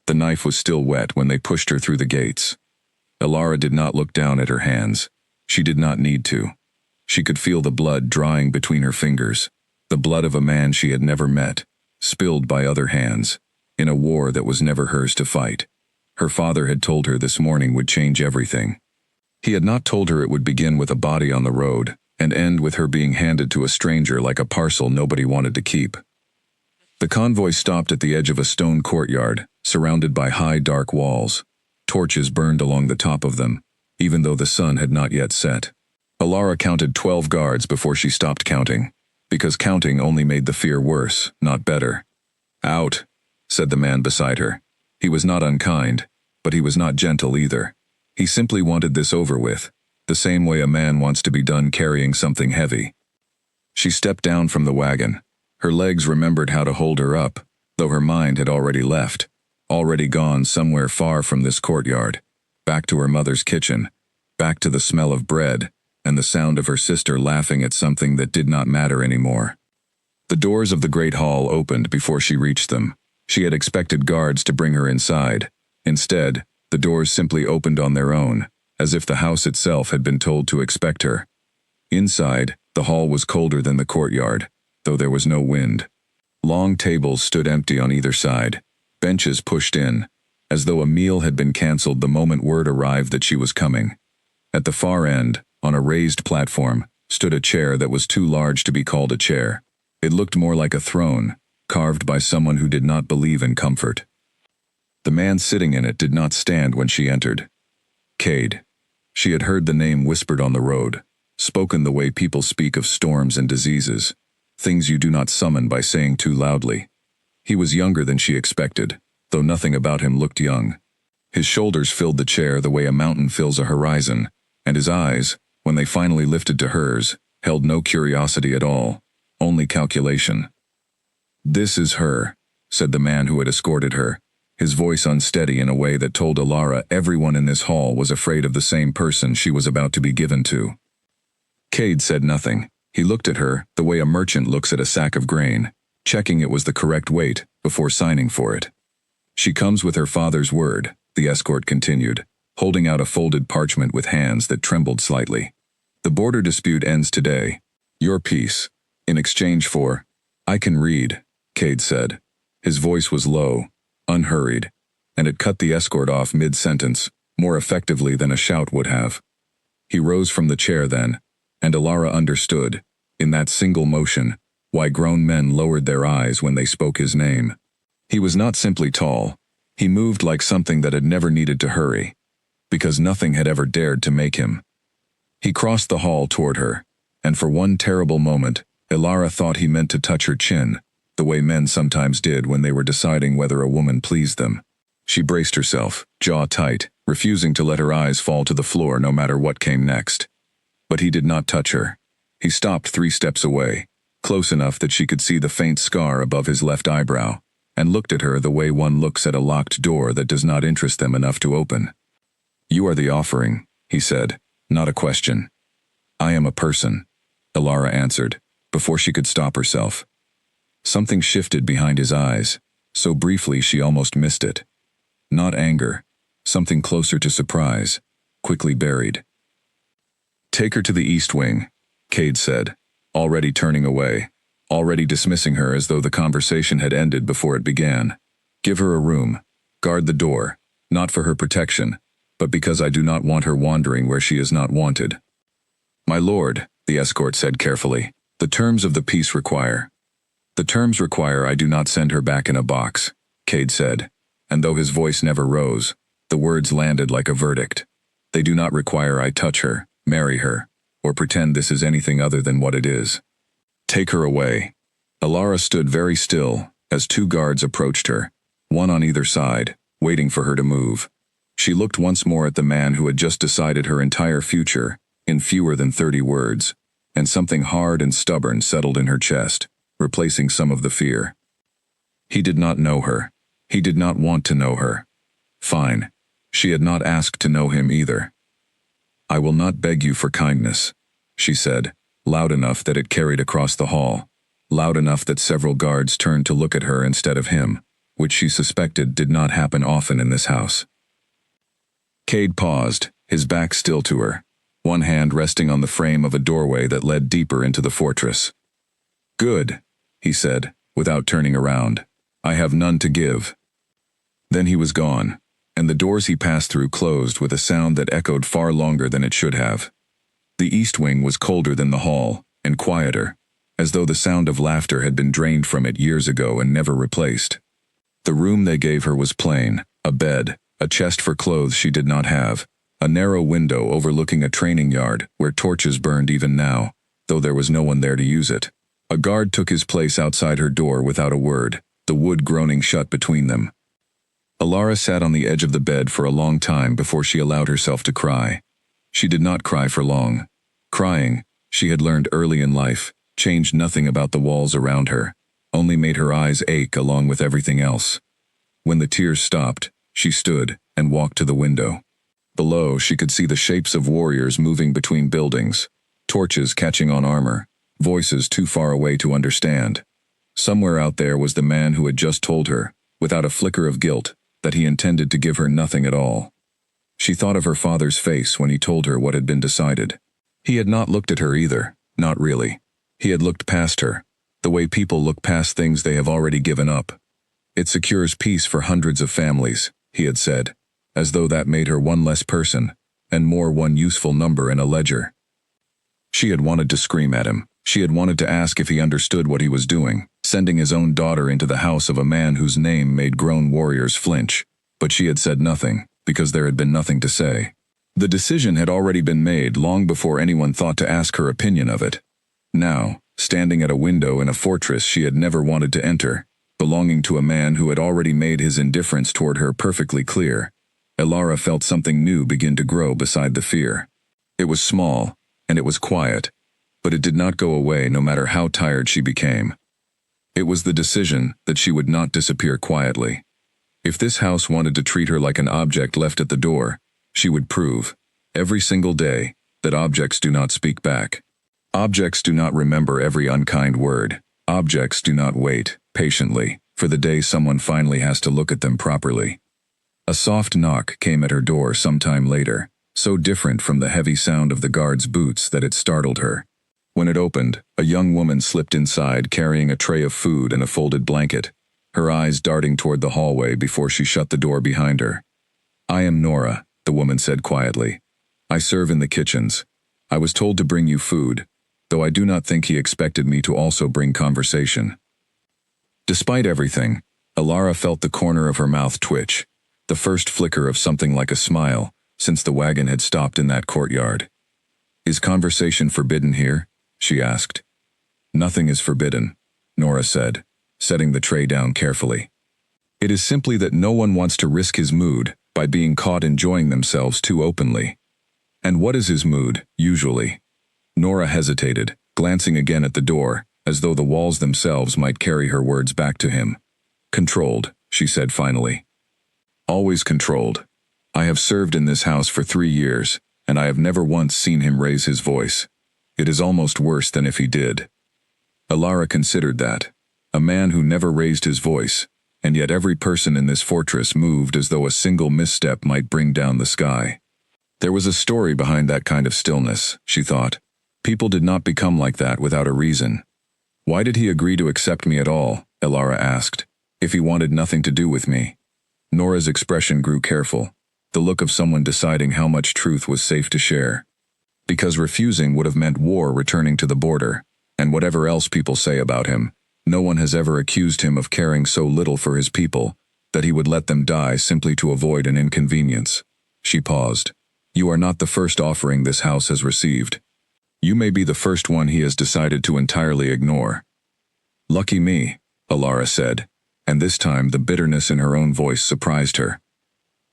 The knife was still wet when they pushed her through the gates. Elara did not look down at her hands. She did not need to. She could feel the blood drying between her fingers, the blood of a man she had never met, spilled by other hands, in a war that was never hers to fight. Her father had told her this morning would change everything. He had not told her it would begin with a body on the road, and end with her being handed to a stranger like a parcel nobody wanted to keep. The convoy stopped at the edge of a stone courtyard, surrounded by high dark walls. Torches burned along the top of them, even though the sun had not yet set. Elara counted 12 guards before she stopped counting, because counting only made the fear worse, not better. "Out," said the man beside her. He was not unkind, but he was not gentle either. He simply wanted this over with, the same way a man wants to be done carrying something heavy. She stepped down from the wagon. Her legs remembered how to hold her up, though her mind had already left, already gone somewhere far from this courtyard, back to her mother's kitchen, back to the smell of bread, and the sound of her sister laughing at something that did not matter anymore. The doors of the great hall opened before she reached them. She had expected guards to bring her inside. Instead, the doors simply opened on their own, as if the house itself had been told to expect her. Inside, the hall was colder than the courtyard, though there was no wind. Long tables stood empty on either side, benches pushed in, as though a meal had been cancelled the moment word arrived that she was coming. At the far end, on a raised platform, stood a chair that was too large to be called a chair. It looked more like a throne, carved by someone who did not believe in comfort. The man sitting in it did not stand when she entered. Cade. She had heard the name whispered on the road, spoken the way people speak of storms and diseases, things you do not summon by saying too loudly. He was younger than she expected, though nothing about him looked young. His shoulders filled the chair the way a mountain fills a horizon, and his eyes, when they finally lifted to hers, held no curiosity at all, only calculation. "This is her," said the man who had escorted her, his voice unsteady in a way that told Elara everyone in this hall was afraid of the same person she was about to be given to. Cade said nothing. He looked at her the way a merchant looks at a sack of grain, checking it was the correct weight before signing for it. "She comes with her father's word," the escort continued, holding out a folded parchment with hands that trembled slightly. "The border dispute ends today. Your peace. In exchange for—" "I can read," Cade said. His voice was low, unhurried, and it cut the escort off mid-sentence, more effectively than a shout would have. He rose from the chair then, and Elara understood, in that single motion, why grown men lowered their eyes when they spoke his name. He was not simply tall. He moved like something that had never needed to hurry, because nothing had ever dared to make him. He crossed the hall toward her, and for one terrible moment, Elara thought he meant to touch her chin, the way men sometimes did when they were deciding whether a woman pleased them. She braced herself, jaw tight, refusing to let her eyes fall to the floor no matter what came next. But he did not touch her. He stopped 3 steps away, close enough that she could see the faint scar above his left eyebrow, and looked at her the way one looks at a locked door that does not interest them enough to open. "You are the offering," he said, not a question. "I am a person," Elara answered, before she could stop herself. Something shifted behind his eyes, so briefly she almost missed it. Not anger, something closer to surprise, quickly buried. "Take her to the east wing," Cade said, already turning away, already dismissing her as though the conversation had ended before it began. "Give her a room. Guard the door, not for her protection, but because I do not want her wandering where she is not wanted." "My lord," the escort said carefully, "the terms of the peace require—" "The terms require I do not send her back in a box," Cade said, and though his voice never rose, the words landed like a verdict. "They do not require I touch her, marry her, or pretend this is anything other than what it is. Take her away." Elara stood very still as 2 guards approached her, one on either side, waiting for her to move. She looked once more at the man who had just decided her entire future, in fewer than 30 words, and something hard and stubborn settled in her chest, replacing some of the fear. He did not know her. He did not want to know her. Fine. She had not asked to know him either. "I will not beg you for kindness," she said, loud enough that it carried across the hall, loud enough that several guards turned to look at her instead of him. which she suspected did not happen often in this house. Cade paused, his back still to her, one hand resting on the frame of a doorway that led deeper into the fortress. "Good," he said, without turning around. "I have none to give." Then he was gone, and the doors he passed through closed with a sound that echoed far longer than it should have. The east wing was colder than the hall, and quieter, as though the sound of laughter had been drained from it years ago and never replaced. The room they gave her was plain: a bed, a chest for clothes she did not have, a narrow window overlooking a training yard where torches burned even now, though there was no one there to use it. A guard took his place outside her door without a word, the wood groaning shut between them. Alara sat on the edge of the bed for a long time before she allowed herself to cry. She did not cry for long. Crying, she had learned early in life, changed nothing about the walls around her, only made her eyes ache along with everything else. When the tears stopped, she stood and walked to the window. Below, she could see the shapes of warriors moving between buildings, torches catching on armor, voices too far away to understand. Somewhere out there was the man who had just told her, without a flicker of guilt, that he intended to give her nothing at all. She thought of her father's face when he told her what had been decided. He had not looked at her either, not really. He had looked past her, the way people look past things they have already given up. "It secures peace for hundreds of families," he had said, as though that made her one less person, and more one useful number in a ledger. She had wanted to scream at him. She had wanted to ask if he understood what he was doing, sending his own daughter into the house of a man whose name made grown warriors flinch. But she had said nothing, because there had been nothing to say. The decision had already been made long before anyone thought to ask her opinion of it. Now, standing at a window in a fortress she had never wanted to enter, belonging to a man who had already made his indifference toward her perfectly clear, Alara felt something new begin to grow beside the fear. It was small, and it was quiet, but it did not go away no matter how tired she became. It was the decision that she would not disappear quietly. If this house wanted to treat her like an object left at the door, she would prove, every single day, that objects do not speak back. Objects do not remember every unkind word. Objects do not wait, patiently, for the day someone finally has to look at them properly. A soft knock came at her door some time later, so different from the heavy sound of the guard's boots that it startled her. When it opened, a young woman slipped inside carrying a tray of food and a folded blanket, her eyes darting toward the hallway before she shut the door behind her. "I am Nora," the woman said quietly. "I serve in the kitchens. I was told to bring you food, though I do not think he expected me to also bring conversation." Despite everything, Alara felt the corner of her mouth twitch, the first flicker of something like a smile, since the wagon had stopped in that courtyard. "Is conversation forbidden here?" she asked. "Nothing is forbidden," Nora said, setting the tray down carefully. "It is simply that no one wants to risk his mood by being caught enjoying themselves too openly." "And what is his mood, usually?" Nora hesitated, glancing again at the door, as though the walls themselves might carry her words back to him. "Controlled," she said finally. "Always controlled. I have served in this house for 3 years, and I have never once seen him raise his voice. It is almost worse than if he did." Alara considered that. A man who never raised his voice, and yet every person in this fortress moved as though a single misstep might bring down the sky. There was a story behind that kind of stillness, she thought. People did not become like that without a reason. "Why did he agree to accept me at all?" Alara asked, "if he wanted nothing to do with me?" Nora's expression grew careful, the look of someone deciding how much truth was safe to share. "Because refusing would have meant war returning to the border, and whatever else people say about him, no one has ever accused him of caring so little for his people that he would let them die simply to avoid an inconvenience." She paused. "You are not the first offering this house has received. You may be the first one he has decided to entirely ignore." "Lucky me," Alara said, and this time the bitterness in her own voice surprised her.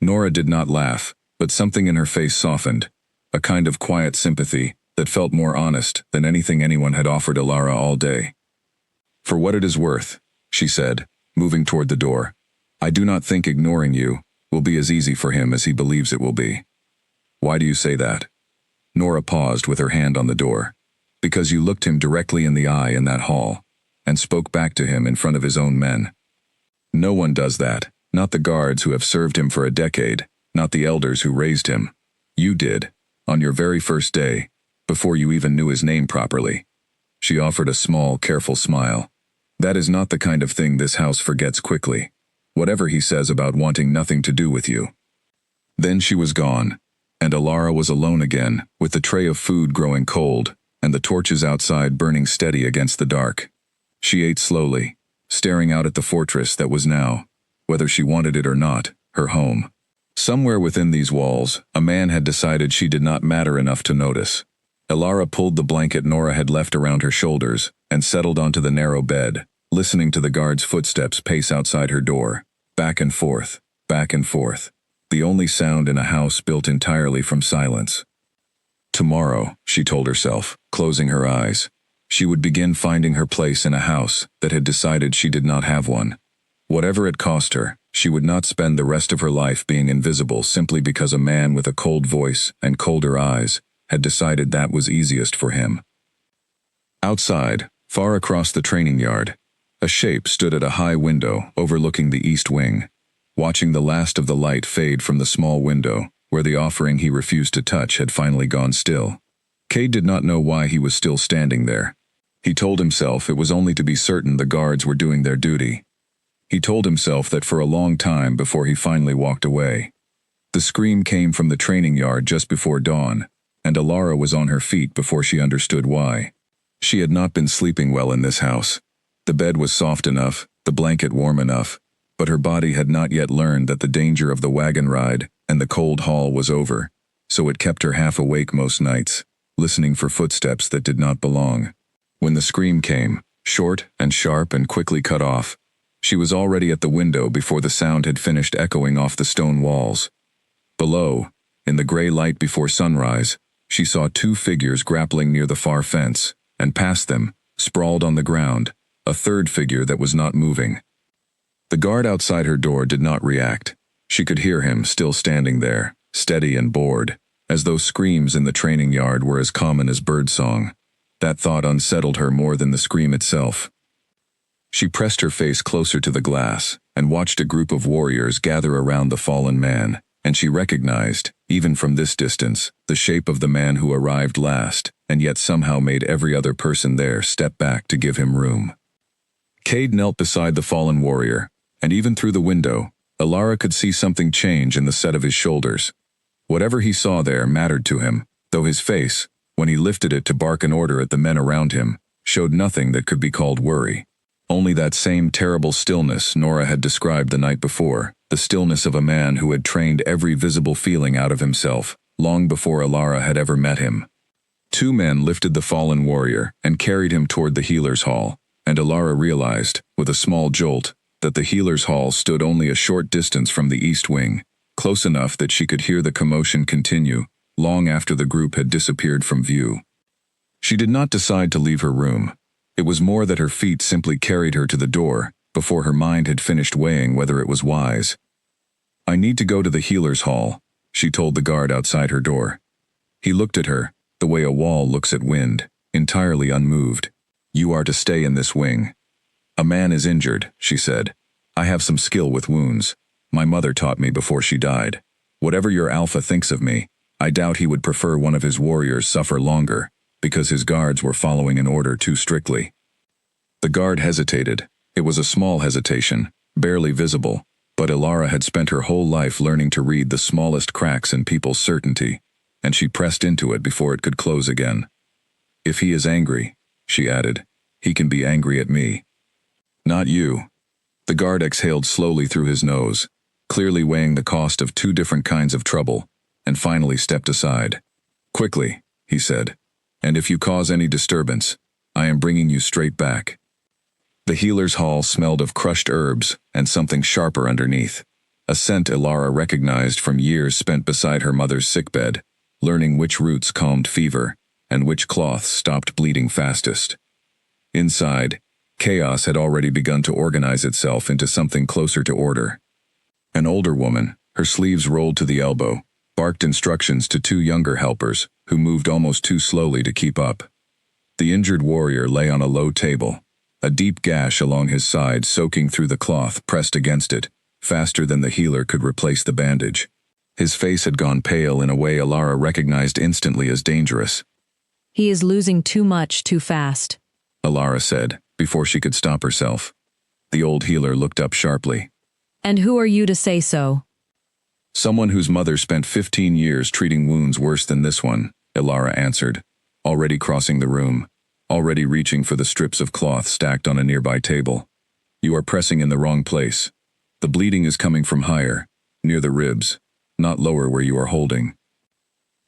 Nora did not laugh, but something in her face softened, a kind of quiet sympathy that felt more honest than anything anyone had offered Alara all day. "For what it is worth," she said, moving toward the door, "I do not think ignoring you will be as easy for him as he believes it will be." "Why do you say that?" Nora paused with her hand on the door. "Because you looked him directly in the eye in that hall, and spoke back to him in front of his own men." No one does that, not the guards who have served him for a decade, not the elders who raised him. You did, on your very first day, before you even knew his name properly. She offered a small, careful smile. That is not the kind of thing this house forgets quickly. Whatever he says about wanting nothing to do with you. Then she was gone, and Alara was alone again, with the tray of food growing cold, and the torches outside burning steady against the dark. She ate slowly, staring out at the fortress that was now, whether she wanted it or not, her home. Somewhere within these walls, a man had decided she did not matter enough to notice. Alara pulled the blanket Nora had left around her shoulders and settled onto the narrow bed, listening to the guard's footsteps pace outside her door, back and forth, the only sound in a house built entirely from silence. Tomorrow, she told herself, closing her eyes, she would begin finding her place in a house that had decided she did not have one. Whatever it cost her, she would not spend the rest of her life being invisible simply because a man with a cold voice and colder eyes had decided that was easiest for him. Outside, far across the training yard, a shape stood at a high window overlooking the east wing, watching the last of the light fade from the small window, where the offering he refused to touch had finally gone still. Cade did not know why he was still standing there. He told himself it was only to be certain the guards were doing their duty. He told himself that for a long time before he finally walked away. The scream came from the training yard just before dawn, and Alara was on her feet before she understood why. She had not been sleeping well in this house. The bed was soft enough, the blanket warm enough, but her body had not yet learned that the danger of the wagon ride and the cold hall was over, so it kept her half awake most nights, listening for footsteps that did not belong. When the scream came, short and sharp and quickly cut off, she was already at the window before the sound had finished echoing off the stone walls. Below, in the gray light before sunrise, she saw two figures grappling near the far fence, and past them, sprawled on the ground, a third figure that was not moving. The guard outside her door did not react. She could hear him still standing there, steady and bored, as though screams in the training yard were as common as birdsong. That thought unsettled her more than the scream itself. She pressed her face closer to the glass and watched a group of warriors gather around the fallen man, and she recognized, even from this distance, the shape of the man who arrived last, and yet somehow made every other person there step back to give him room. Cade knelt beside the fallen warrior, and even through the window, Alara could see something change in the set of his shoulders. Whatever he saw there mattered to him, though his face, when he lifted it to bark an order at the men around him, showed nothing that could be called worry. Only that same terrible stillness Nora had described the night before, the stillness of a man who had trained every visible feeling out of himself, long before Alara had ever met him. Two men lifted the fallen warrior and carried him toward the healer's hall, and Alara realized, with a small jolt, that the healer's hall stood only a short distance from the east wing, close enough that she could hear the commotion continue, long after the group had disappeared from view. She did not decide to leave her room. It was more that her feet simply carried her to the door, before her mind had finished weighing whether it was wise. "I need to go to the healer's hall," she told the guard outside her door. He looked at her, the way a wall looks at wind, entirely unmoved. "You are to stay in this wing." "A man is injured," she said. "I have some skill with wounds. My mother taught me before she died. Whatever your alpha thinks of me, I doubt he would prefer one of his warriors suffer longer, because his guards were following an order too strictly." The guard hesitated. It was a small hesitation, barely visible, but Alara had spent her whole life learning to read the smallest cracks in people's certainty, and she pressed into it before it could close again. "If he is angry," she added, "he can be angry at me. Not you." The guard exhaled slowly through his nose, clearly weighing the cost of two different kinds of trouble, and finally stepped aside. "Quickly," he said. "And if you cause any disturbance, I am bringing you straight back." The healer's hall smelled of crushed herbs and something sharper underneath, a scent Alara recognized from years spent beside her mother's sickbed, learning which roots calmed fever and which cloths stopped bleeding fastest. Inside, chaos had already begun to organize itself into something closer to order. An older woman, her sleeves rolled to the elbow, barked instructions to two younger helpers, who moved almost too slowly to keep up. The injured warrior lay on a low table, a deep gash along his side soaking through the cloth pressed against it, faster than the healer could replace the bandage. His face had gone pale in a way Alara recognized instantly as dangerous. He is losing too much too fast, Alara said, before she could stop herself. The old healer looked up sharply. And who are you to say so? Someone whose mother spent 15 years treating wounds worse than this one, Alara answered, already crossing the room, already reaching for the strips of cloth stacked on a nearby table. You are pressing in the wrong place. The bleeding is coming from higher, near the ribs, not lower where you are holding.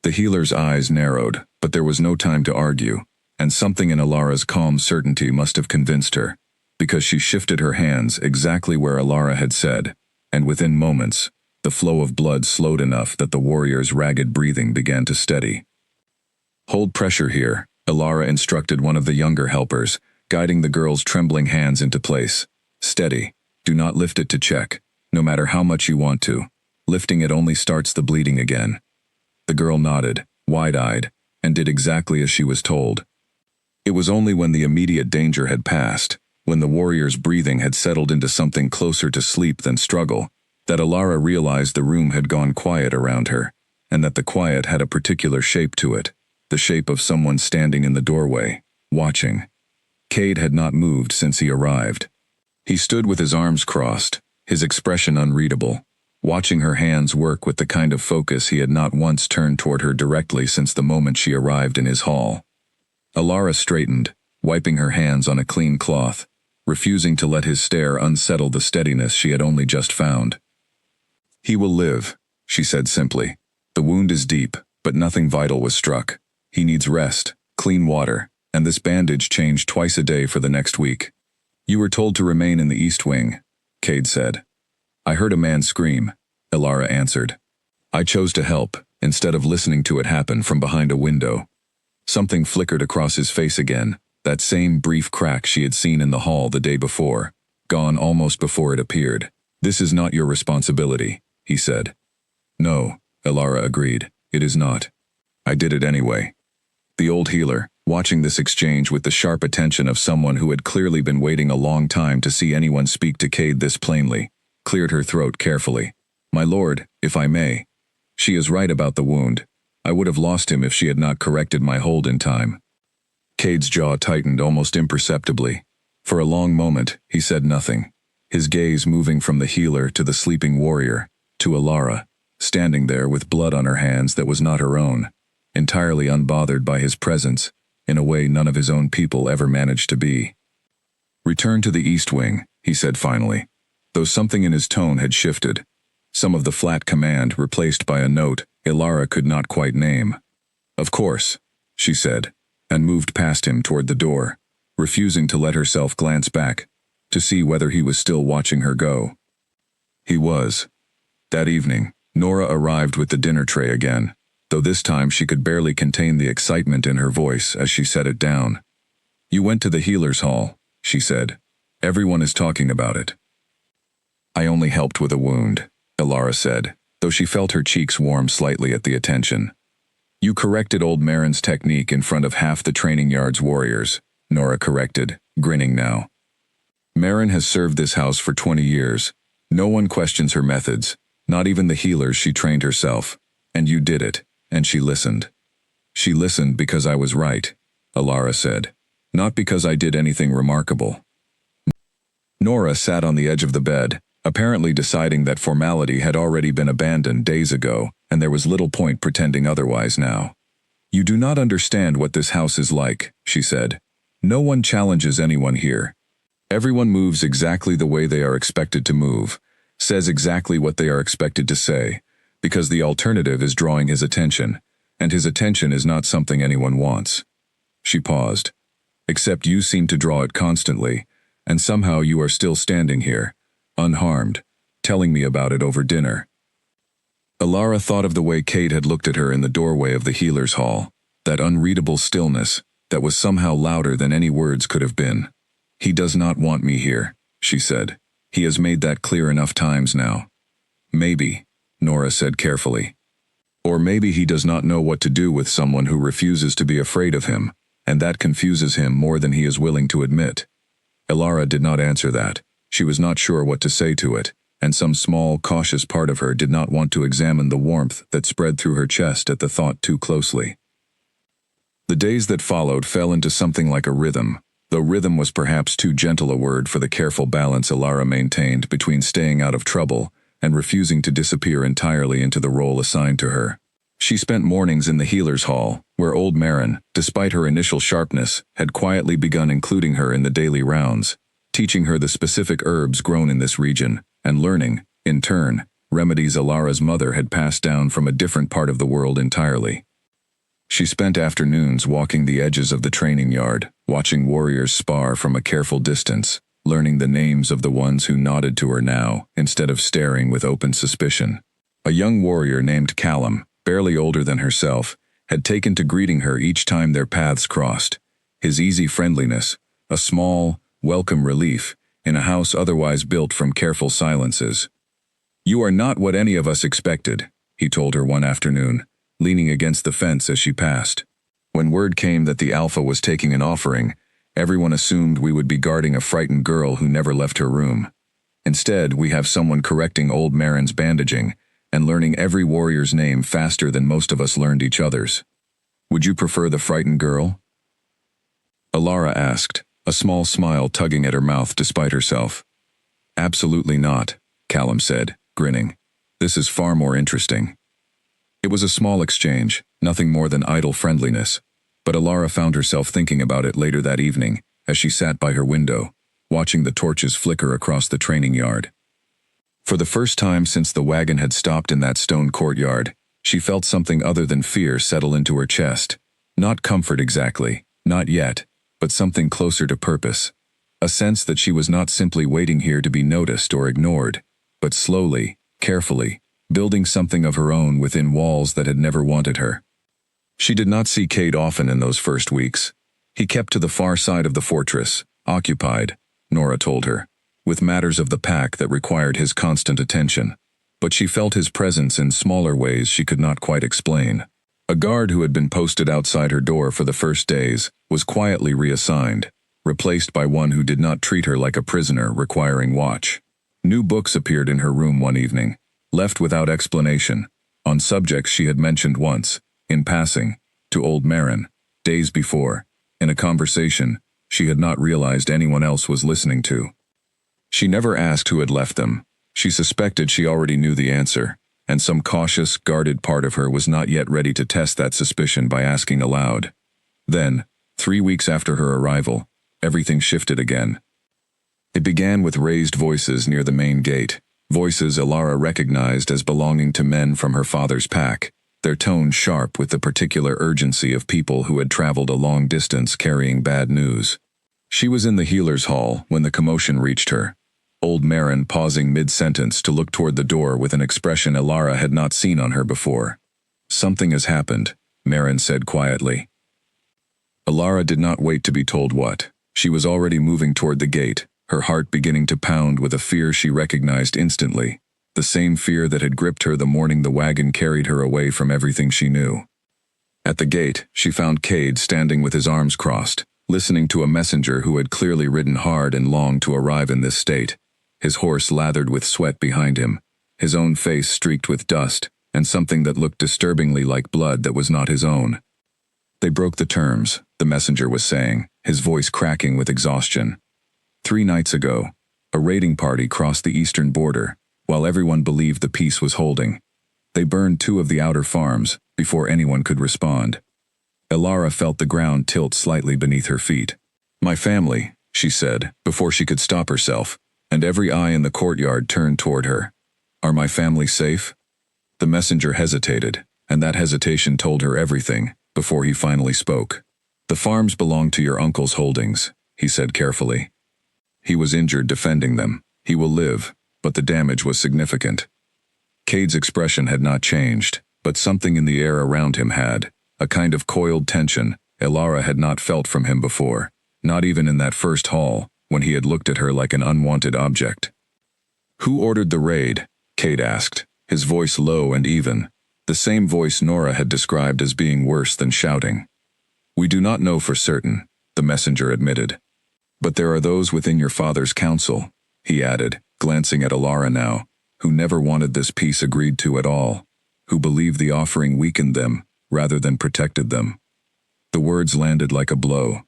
The healer's eyes narrowed, but there was no time to argue, and something in Alara's calm certainty must have convinced her, because she shifted her hands exactly where Alara had said, and within moments, the flow of blood slowed enough that the warrior's ragged breathing began to steady. Hold pressure here, Alara instructed one of the younger helpers, guiding the girl's trembling hands into place. Steady. Do not lift it to check, no matter how much you want to. Lifting it only starts the bleeding again. The girl nodded, wide-eyed, and did exactly as she was told. It was only when the immediate danger had passed, when the warrior's breathing had settled into something closer to sleep than struggle, that Alara realized the room had gone quiet around her, and that the quiet had a particular shape to it, the shape of someone standing in the doorway, watching. Cade had not moved since he arrived. He stood with his arms crossed, his expression unreadable, watching her hands work with the kind of focus he had not once turned toward her directly since the moment she arrived in his hall. Alara straightened, wiping her hands on a clean cloth, refusing to let his stare unsettle the steadiness she had only just found. He will live, she said simply. The wound is deep, but nothing vital was struck. He needs rest, clean water, and this bandage changed twice a day for the next week. You were told to remain in the East Wing, Cade said. I heard a man scream, Alara answered. I chose to help, instead of listening to it happen from behind a window. Something flickered across his face again, that same brief crack she had seen in the hall the day before, gone almost before it appeared. This is not your responsibility, he said. No, Alara agreed, it is not. I did it anyway. The old healer, watching this exchange with the sharp attention of someone who had clearly been waiting a long time to see anyone speak to Cade this plainly, cleared her throat carefully. My lord, if I may. She is right about the wound. I would have lost him if she had not corrected my hold in time. Cade's jaw tightened almost imperceptibly. For a long moment, he said nothing, his gaze moving from the healer to the sleeping warrior, to Alara, standing there with blood on her hands that was not her own, entirely unbothered by his presence, in a way none of his own people ever managed to be. Return to the East Wing, he said finally, though something in his tone had shifted, some of the flat command replaced by a note Alara could not quite name. Of course, she said, and moved past him toward the door, refusing to let herself glance back, to see whether he was still watching her go. He was. That evening, Nora arrived with the dinner tray again, though this time she could barely contain the excitement in her voice as she set it down. You went to the healer's hall, she said. Everyone is talking about it. I only helped with a wound, Alara said, though she felt her cheeks warm slightly at the attention. You corrected old Marin's technique in front of half the training yard's warriors, Nora corrected, grinning now. Marin has served this house for 20 years. No one questions her methods, not even the healers she trained herself. And you did it, and she listened. She listened because I was right, Alara said, not because I did anything remarkable. Nora sat on the edge of the bed, apparently deciding that formality had already been abandoned days ago, and there was little point pretending otherwise now. You do not understand what this house is like, she said. No one challenges anyone here. Everyone moves exactly the way they are expected to move, says exactly what they are expected to say, because the alternative is drawing his attention, and his attention is not something anyone wants. She paused. Except you seem to draw it constantly, and somehow you are still standing here, unharmed, telling me about it over dinner. Alara thought of the way Cade had looked at her in the doorway of the healer's hall, that unreadable stillness that was somehow louder than any words could have been. He does not want me here, she said. He has made that clear enough times now. Maybe, Nora said carefully. Or maybe he does not know what to do with someone who refuses to be afraid of him, and that confuses him more than he is willing to admit. Elara did not answer that. She was not sure what to say to it, and some small, cautious part of her did not want to examine the warmth that spread through her chest at the thought too closely. The days that followed fell into something like a rhythm, though rhythm was perhaps too gentle a word for the careful balance Elara maintained between staying out of trouble and refusing to disappear entirely into the role assigned to her. She spent mornings in the healer's hall, where old Marin, despite her initial sharpness, had quietly begun including her in the daily rounds, teaching her the specific herbs grown in this region, and learning, in turn, remedies Elara's mother had passed down from a different part of the world entirely. She spent afternoons walking the edges of the training yard, watching warriors spar from a careful distance, learning the names of the ones who nodded to her now, instead of staring with open suspicion. A young warrior named Callum, barely older than herself, had taken to greeting her each time their paths crossed. His easy friendliness, a small, welcome relief, in a house otherwise built from careful silences. "You are not what any of us expected," he told her one afternoon, leaning against the fence as she passed. "When word came that the Alpha was taking an offering, everyone assumed we would be guarding a frightened girl who never left her room. Instead, we have someone correcting old Marin's bandaging and learning every warrior's name faster than most of us learned each other's. Would you prefer the frightened girl?" Elara asked, a small smile tugging at her mouth despite herself. "Absolutely not," Callum said, grinning. "This is far more interesting." It was a small exchange, nothing more than idle friendliness, but Elara found herself thinking about it later that evening as she sat by her window, watching the torches flicker across the training yard. For the first time since the wagon had stopped in that stone courtyard, she felt something other than fear settle into her chest. Not comfort exactly, not yet, but something closer to purpose. A sense that she was not simply waiting here to be noticed or ignored, but slowly, carefully, building something of her own within walls that had never wanted her. She did not see Cade often in those first weeks. He kept to the far side of the fortress, occupied, Nora told her, with matters of the pack that required his constant attention, but she felt his presence in smaller ways she could not quite explain. A guard who had been posted outside her door for the first days was quietly reassigned, replaced by one who did not treat her like a prisoner requiring watch. New books appeared in her room one evening, left without explanation, on subjects she had mentioned once, in passing, to old Marin, days before, in a conversation she had not realized anyone else was listening to. She never asked who had left them. She suspected she already knew the answer, and some cautious, guarded part of her was not yet ready to test that suspicion by asking aloud. Then, 3 weeks after her arrival, everything shifted again. It began with raised voices near the main gate, voices Elara recognized as belonging to men from her father's pack, their tone sharp with the particular urgency of people who had traveled a long distance carrying bad news. She was in the healer's hall when the commotion reached her, old Marin pausing mid-sentence to look toward the door with an expression Elara had not seen on her before. "Something has happened," Marin said quietly. Elara did not wait to be told what. She was already moving toward the gate, her heart beginning to pound with a fear she recognized instantly, the same fear that had gripped her the morning the wagon carried her away from everything she knew. At the gate, she found Cade standing with his arms crossed, listening to a messenger who had clearly ridden hard and long to arrive in this state, his horse lathered with sweat behind him, his own face streaked with dust, and something that looked disturbingly like blood that was not his own. "They broke the terms," the messenger was saying, his voice cracking with exhaustion. 3 nights ago, a raiding party crossed the eastern border, while everyone believed the peace was holding. They burned 2 of the outer farms before anyone could respond. Elara felt the ground tilt slightly beneath her feet. "My family," she said, before she could stop herself, and every eye in the courtyard turned toward her. "Are my family safe?" The messenger hesitated, and that hesitation told her everything, before he finally spoke. "The farms belong to your uncle's holdings," he said carefully. "He was injured defending them. He will live, but the damage was significant." Cade's expression had not changed, but something in the air around him had, a kind of coiled tension Elara had not felt from him before, not even in that first hall, when he had looked at her like an unwanted object. "Who ordered the raid?" Cade asked, his voice low and even, the same voice Nora had described as being worse than shouting. "We do not know for certain," the messenger admitted. But there are those within your father's council, he added, glancing at Alara now, who never wanted this peace agreed to at all, who believed the offering weakened them rather than protected them. The words landed like a blow.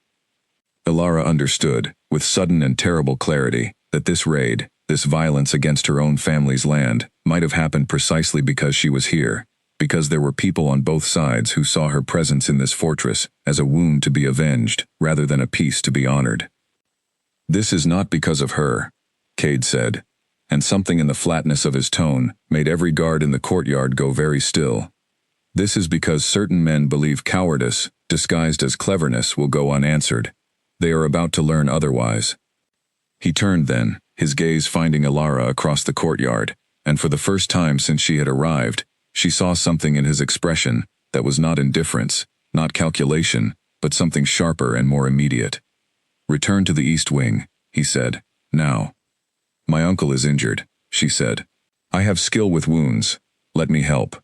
Alara understood, with sudden and terrible clarity, that this raid, this violence against her own family's land, might have happened precisely because she was here, because there were people on both sides who saw her presence in this fortress as a wound to be avenged rather than a peace to be honored. This is not because of her, Cade said, and something in the flatness of his tone made every guard in the courtyard go very still. This is because certain men believe cowardice, disguised as cleverness, will go unanswered. They are about to learn otherwise. He turned then, his gaze finding Alara across the courtyard, and for the first time since she had arrived, she saw something in his expression that was not indifference, not calculation, but something sharper and more immediate. "Return to the East Wing," he said, "now." "My uncle is injured," she said. "I have skill with wounds. Let me help."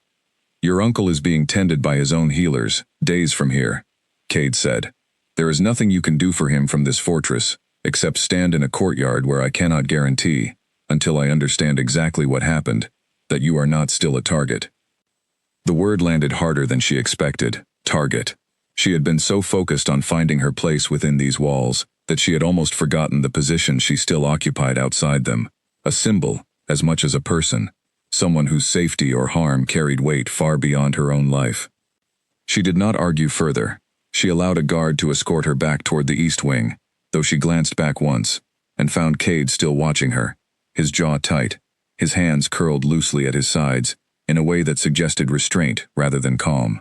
"Your uncle is being tended by his own healers, days from here," Cade said. "There is nothing you can do for him from this fortress, except stand in a courtyard where I cannot guarantee, until I understand exactly what happened, that you are not still a target." The word landed harder than she expected, target. She had been so focused on finding her place within these walls that she had almost forgotten the position she still occupied outside them, a symbol as much as a person, someone whose safety or harm carried weight far beyond her own life. She did not argue further. She allowed a guard to escort her back toward the East Wing, though she glanced back once, and found Cade still watching her, his jaw tight, his hands curled loosely at his sides, in a way that suggested restraint rather than calm.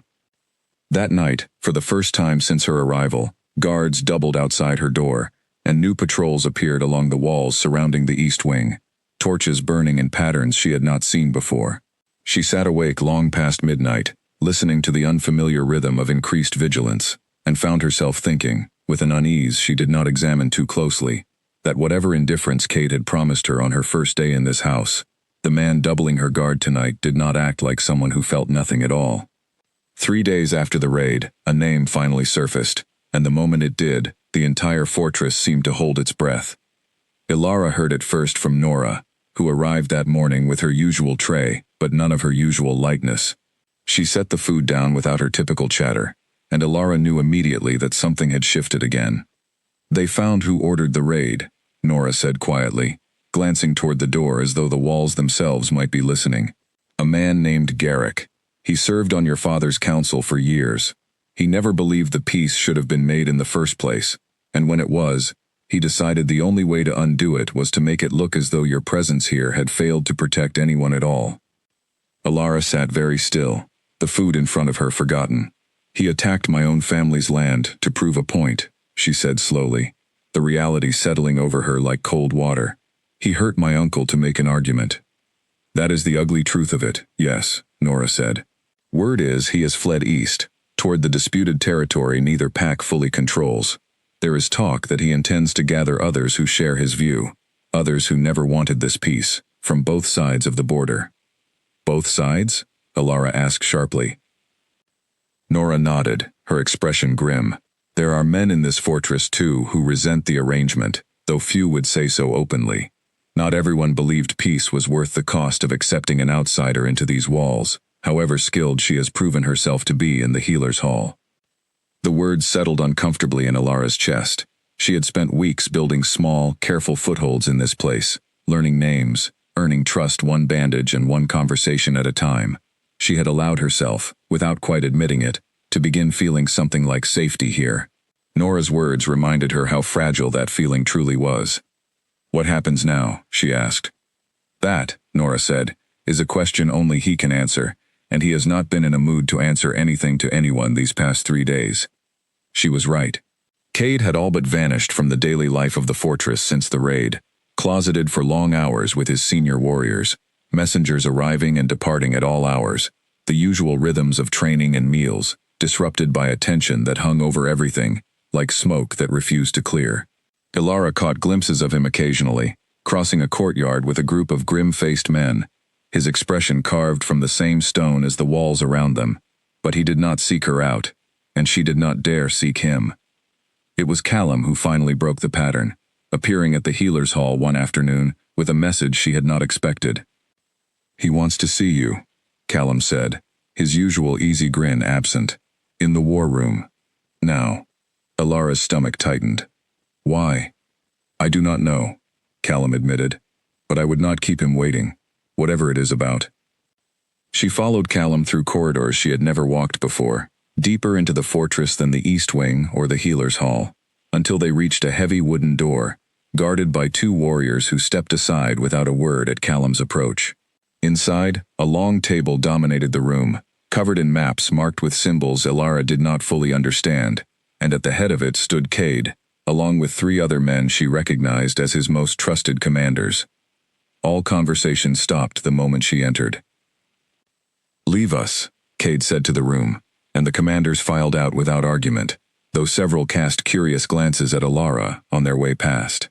That night, for the first time since her arrival, guards doubled outside her door, and new patrols appeared along the walls surrounding the East Wing, torches burning in patterns she had not seen before. She sat awake long past midnight, listening to the unfamiliar rhythm of increased vigilance, and found herself thinking, with an unease she did not examine too closely, that whatever indifference Cade had promised her on her first day in this house, the man doubling her guard tonight did not act like someone who felt nothing at all. 3 days after the raid, a name finally surfaced, and the moment it did, the entire fortress seemed to hold its breath. Alara heard it first from Nora, who arrived that morning with her usual tray, but none of her usual lightness. She set the food down without her typical chatter, and Alara knew immediately that something had shifted again. "They found who ordered the raid," Nora said quietly, glancing toward the door as though the walls themselves might be listening. "A man named Garrick. He served on your father's council for years. He never believed the peace should have been made in the first place, and when it was, he decided the only way to undo it was to make it look as though your presence here had failed to protect anyone at all." Alara sat very still, the food in front of her forgotten. "He attacked my own family's land to prove a point," she said slowly, the reality settling over her like cold water. "He hurt my uncle to make an argument." "That is the ugly truth of it, yes," Nora said. "Word is he has fled east, toward the disputed territory neither pack fully controls. There is talk that he intends to gather others who share his view, others who never wanted this peace, from both sides of the border." "Both sides?" Alara asked sharply. Nora nodded, her expression grim. "There are men in this fortress too who resent the arrangement, though few would say so openly. Not everyone believed peace was worth the cost of accepting an outsider into these walls, however skilled she has proven herself to be in the Healer's Hall." The words settled uncomfortably in Alara's chest. She had spent weeks building small, careful footholds in this place, learning names, earning trust one bandage and one conversation at a time. She had allowed herself, without quite admitting it, to begin feeling something like safety here. Nora's words reminded her how fragile that feeling truly was. "What happens now?" she asked. "That," Nora said, "is a question only he can answer, and he has not been in a mood to answer anything to anyone these past 3 days." She was right. Cade had all but vanished from the daily life of the fortress since the raid, closeted for long hours with his senior warriors, messengers arriving and departing at all hours, the usual rhythms of training and meals, disrupted by a tension that hung over everything, like smoke that refused to clear. Alara caught glimpses of him occasionally, crossing a courtyard with a group of grim-faced men, his expression carved from the same stone as the walls around them, but he did not seek her out, and she did not dare seek him. It was Callum who finally broke the pattern, appearing at the healer's hall one afternoon with a message she had not expected. "He wants to see you," Callum said, his usual easy grin absent. "In the war room. Now." Ilara's stomach tightened. "Why?" "I do not know," Callum admitted, "but I would not keep him waiting, whatever it is about." She followed Callum through corridors she had never walked before, deeper into the fortress than the east wing or the healer's hall, until they reached a heavy wooden door, guarded by two warriors who stepped aside without a word at Callum's approach. Inside, a long table dominated the room, covered in maps marked with symbols Ilara did not fully understand, and at the head of it stood Cade, along with 3 other men she recognized as his most trusted commanders. All conversation stopped the moment she entered. "Leave us," Cade said to the room, and the commanders filed out without argument, though several cast curious glances at Ilara on their way past.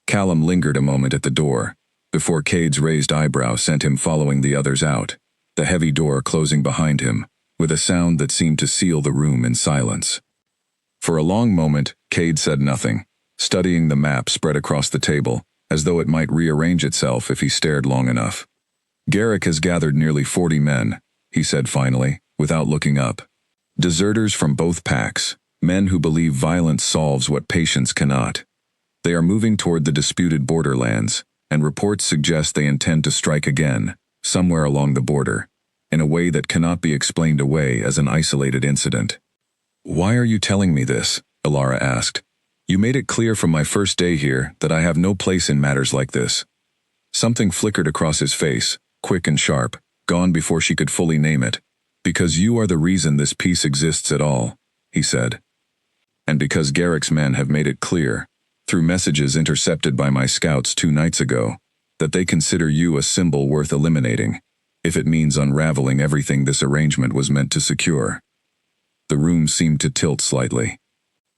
Callum lingered a moment at the door, before Cade's raised eyebrow sent him following the others out, the heavy door closing behind him, with a sound that seemed to seal the room in silence. For a long moment, Cade said nothing, studying the map spread across the table, as though it might rearrange itself if he stared long enough. "Garrick has gathered nearly 40 men," he said finally, without looking up. "Deserters from both packs, men who believe violence solves what patience cannot. They are moving toward the disputed borderlands, and reports suggest they intend to strike again, somewhere along the border, in a way that cannot be explained away as an isolated incident." "Why are you telling me this?" Ilara asked. "You made it clear from my first day here that I have no place in matters like this." Something flickered across his face, quick and sharp, gone before she could fully name it. "Because you are the reason this peace exists at all," he said. "And because Garrick's men have made it clear, through messages intercepted by my scouts 2 nights ago, that they consider you a symbol worth eliminating, if it means unraveling everything this arrangement was meant to secure." The room seemed to tilt slightly.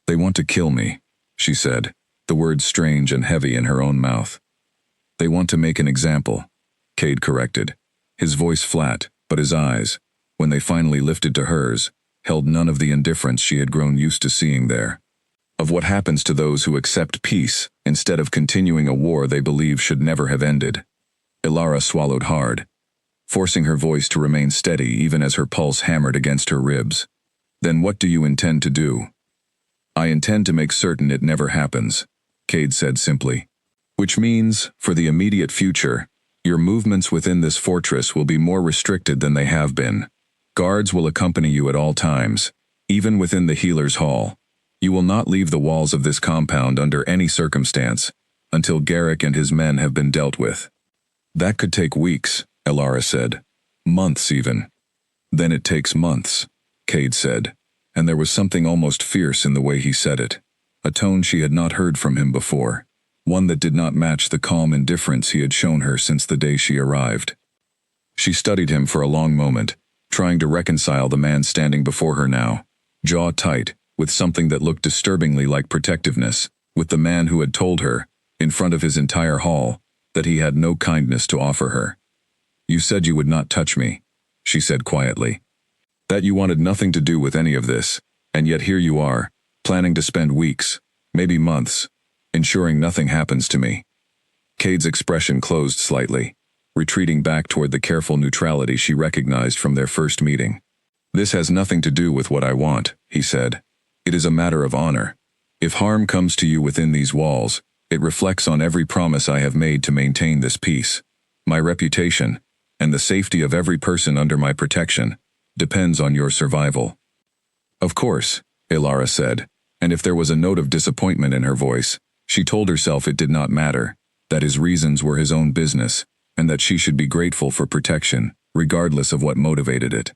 "They want to kill me," she said, the words strange and heavy in her own mouth. "They want to make an example," Cade corrected, his voice flat, but his eyes, when they finally lifted to hers, held none of the indifference she had grown used to seeing there. "Of what happens to those who accept peace instead of continuing a war they believe should never have ended." Ilara swallowed hard, forcing her voice to remain steady even as her pulse hammered against her ribs. "Then what do you intend to do?" "I intend to make certain it never happens," Cade said simply. "Which means, for the immediate future, your movements within this fortress will be more restricted than they have been. Guards will accompany you at all times, even within the healer's hall. You will not leave the walls of this compound under any circumstance, until Garrick and his men have been dealt with." "That could take weeks," Ilara said. "Months even." "Then it takes months," Cade said, and there was something almost fierce in the way he said it, a tone she had not heard from him before, one that did not match the calm indifference he had shown her since the day she arrived. She studied him for a long moment, trying to reconcile the man standing before her now, jaw tight, with something that looked disturbingly like protectiveness, with the man who had told her, in front of his entire hall, that he had no kindness to offer her. "You said you would not touch me," she said quietly. "That you wanted nothing to do with any of this, and yet here you are, planning to spend weeks, maybe months, ensuring nothing happens to me." Cade's expression closed slightly, retreating back toward the careful neutrality she recognized from their first meeting. "This has nothing to do with what I want," he said. "It is a matter of honor. If harm comes to you within these walls, it reflects on every promise I have made to maintain this peace. My reputation, and the safety of every person under my protection, depends on your survival." "Of course," Ilara said, and if there was a note of disappointment in her voice, she told herself it did not matter, that his reasons were his own business, and that she should be grateful for protection, regardless of what motivated it.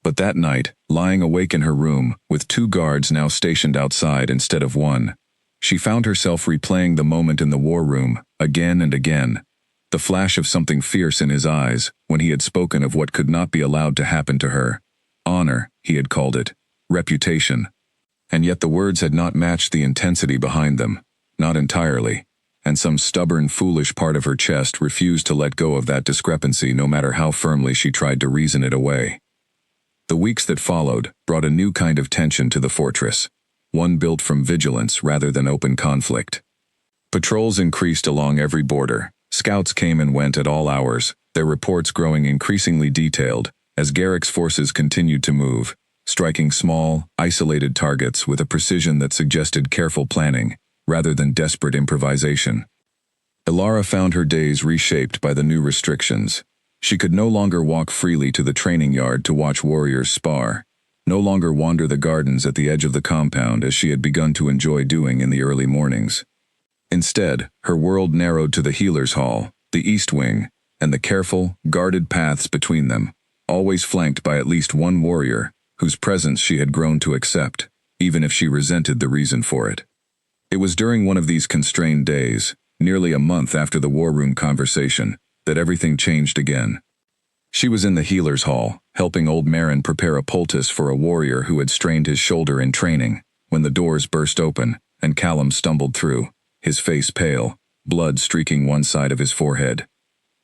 But that night, lying awake in her room, with 2 guards now stationed outside instead of 1, she found herself replaying the moment in the war room, again and again, the flash of something fierce in his eyes when he had spoken of what could not be allowed to happen to her. Honor, he had called it, reputation. And yet the words had not matched the intensity behind them, not entirely, and some stubborn, foolish part of her chest refused to let go of that discrepancy no matter how firmly she tried to reason it away. The weeks that followed brought a new kind of tension to the fortress, one built from vigilance rather than open conflict. Patrols increased along every border. Scouts came and went at all hours, their reports growing increasingly detailed as Garrick's forces continued to move, striking small, isolated targets with a precision that suggested careful planning rather than desperate improvisation. Ilara found her days reshaped by the new restrictions. She could no longer walk freely to the training yard to watch warriors spar, no longer wander the gardens at the edge of the compound as she had begun to enjoy doing in the early mornings. Instead, her world narrowed to the healer's hall, the east wing, and the careful, guarded paths between them, always flanked by at least one warrior, whose presence she had grown to accept, even if she resented the reason for it. It was during one of these constrained days, nearly a month after the war room conversation, that everything changed again. She was in the healer's hall, helping old Marin prepare a poultice for a warrior who had strained his shoulder in training, when the doors burst open, and Callum stumbled through, his face pale, blood streaking one side of his forehead.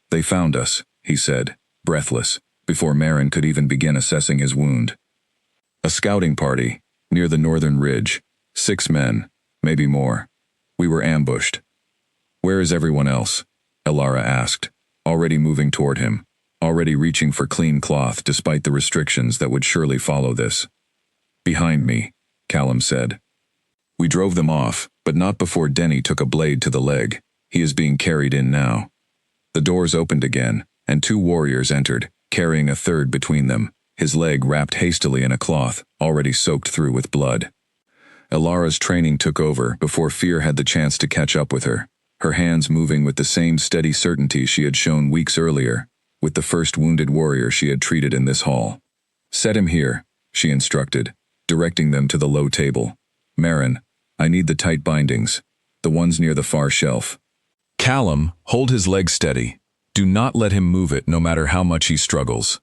"They found us," he said, breathless, before Marin could even begin assessing his wound. "A scouting party, near the northern ridge, 6 men, maybe more. We were ambushed." "Where is everyone else?" Ilara asked, already moving toward him, already reaching for clean cloth despite the restrictions that would surely follow this. "Behind me," Callum said. "We drove them off, but not before Denny took a blade to the leg. He is being carried in now." The doors opened again, and 2 warriors entered, carrying a third between them, his leg wrapped hastily in a cloth, already soaked through with blood. Ilara's training took over before fear had the chance to catch up with her, her hands moving with the same steady certainty she had shown weeks earlier, with the first wounded warrior she had treated in this hall. "Set him here," she instructed, directing them to the low table. "Marin, I need the tight bindings, the ones near the far shelf." "Callum, hold his leg steady. Do not let him move it no matter how much he struggles."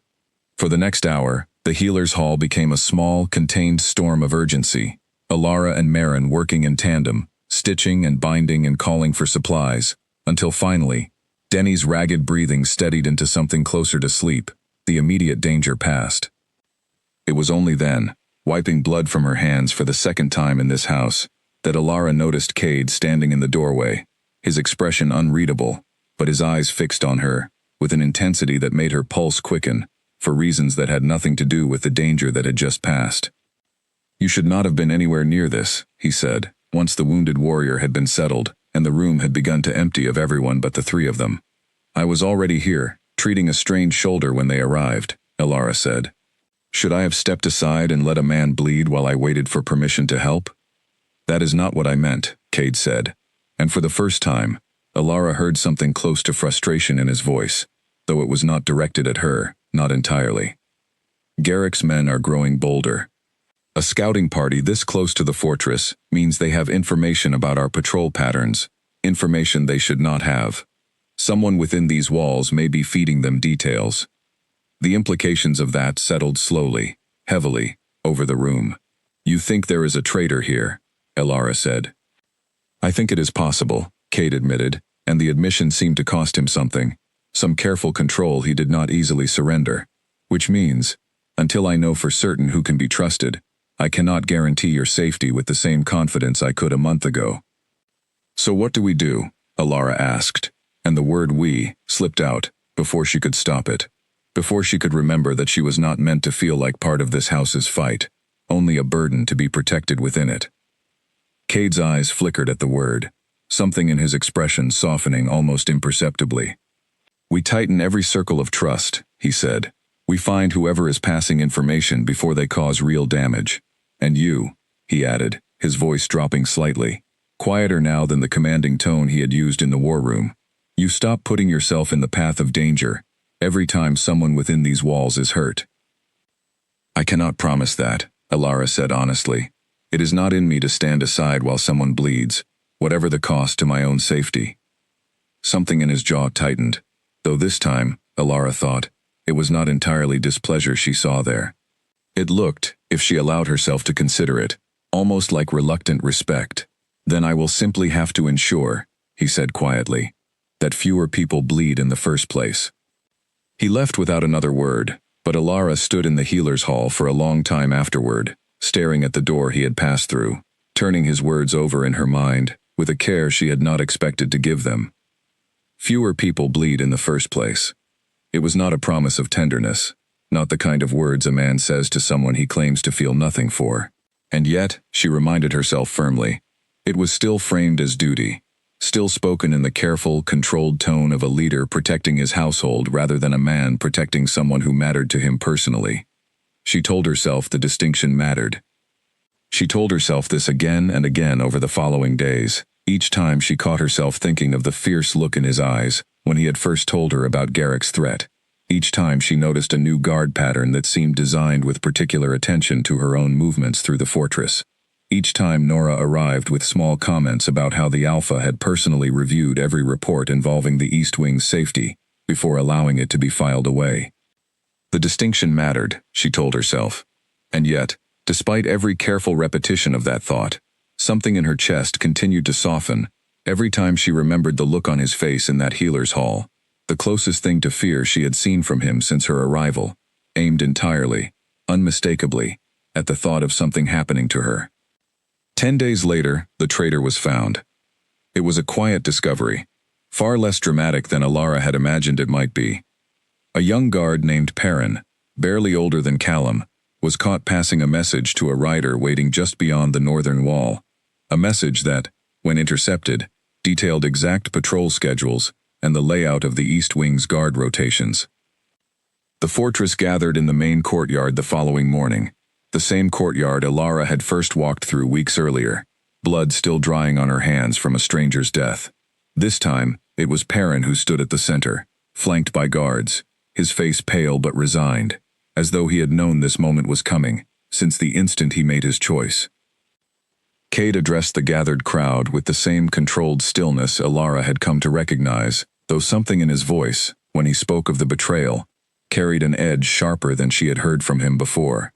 For the next hour, the healer's hall became a small, contained storm of urgency, Ilara and Marin working in tandem, stitching and binding and calling for supplies, until finally, Denny's ragged breathing steadied into something closer to sleep, the immediate danger past. It was only then, wiping blood from her hands for the second time in this house, that Ilara noticed Cade standing in the doorway, his expression unreadable, but his eyes fixed on her, with an intensity that made her pulse quicken, for reasons that had nothing to do with the danger that had just passed. "You should not have been anywhere near this," he said, once the wounded warrior had been settled, and the room had begun to empty of everyone but the 3 of them. "I was already here, treating a strained shoulder when they arrived," Ilara said. "Should I have stepped aside and let a man bleed while I waited for permission to help?" "That is not what I meant," Cade said, and for the first time, Ilara heard something close to frustration in his voice, though it was not directed at her, not entirely. "Garrick's men are growing bolder. A scouting party this close to the fortress means they have information about our patrol patterns, information they should not have. Someone within these walls may be feeding them details." The implications of that settled slowly, heavily, over the room. "You think there is a traitor here," Ilara said. "I think it is possible," Cade admitted, and the admission seemed to cost him something, some careful control he did not easily surrender. "Which means, until I know for certain who can be trusted, I cannot guarantee your safety with the same confidence I could a month ago." "So what do we do?" Ilara asked, and the word "we" slipped out before she could stop it, before she could remember that she was not meant to feel like part of this house's fight, only a burden to be protected within it. Cade's eyes flickered at the word, something in his expression softening almost imperceptibly. "We tighten every circle of trust," he said. "We find whoever is passing information before they cause real damage. And you," he added, his voice dropping slightly, quieter now than the commanding tone he had used in the war room, "you stop putting yourself in the path of danger every time someone within these walls is hurt." "I cannot promise that," Ilara said honestly. "It is not in me to stand aside while someone bleeds, whatever the cost to my own safety." Something in his jaw tightened, though this time, Ilara thought, it was not entirely displeasure she saw there. It looked, if she allowed herself to consider it, almost like reluctant respect. "Then I will simply have to ensure," he said quietly, "that fewer people bleed in the first place." He left without another word, but Ilara stood in the healer's hall for a long time afterward, staring at the door he had passed through, turning his words over in her mind, with a care she had not expected to give them. Fewer people bleed in the first place. It was not a promise of tenderness, not the kind of words a man says to someone he claims to feel nothing for. And yet, she reminded herself firmly, it was still framed as duty, still spoken in the careful, controlled tone of a leader protecting his household rather than a man protecting someone who mattered to him personally. She told herself the distinction mattered. She told herself this again and again over the following days. Each time she caught herself thinking of the fierce look in his eyes when he had first told her about Garrick's threat. Each time she noticed a new guard pattern that seemed designed with particular attention to her own movements through the fortress. Each time Nora arrived with small comments about how the Alpha had personally reviewed every report involving the East Wing's safety before allowing it to be filed away. The distinction mattered, she told herself. And yet, despite every careful repetition of that thought, something in her chest continued to soften every time she remembered the look on his face in that healer's hall, the closest thing to fear she had seen from him since her arrival, aimed entirely, unmistakably, at the thought of something happening to her. 10 days later, the traitor was found. It was a quiet discovery, far less dramatic than Alara had imagined it might be. A young guard named Perrin, barely older than Callum, was caught passing a message to a rider waiting just beyond the northern wall, a message that, when intercepted, detailed exact patrol schedules and the layout of the East Wing's guard rotations. The fortress gathered in the main courtyard the following morning, the same courtyard Alara had first walked through weeks earlier, blood still drying on her hands from a stranger's death. This time, it was Perrin who stood at the center, flanked by guards, his face pale but resigned, as though he had known this moment was coming, since the instant he made his choice. Cade addressed the gathered crowd with the same controlled stillness Alara had come to recognize, though something in his voice, when he spoke of the betrayal, carried an edge sharper than she had heard from him before.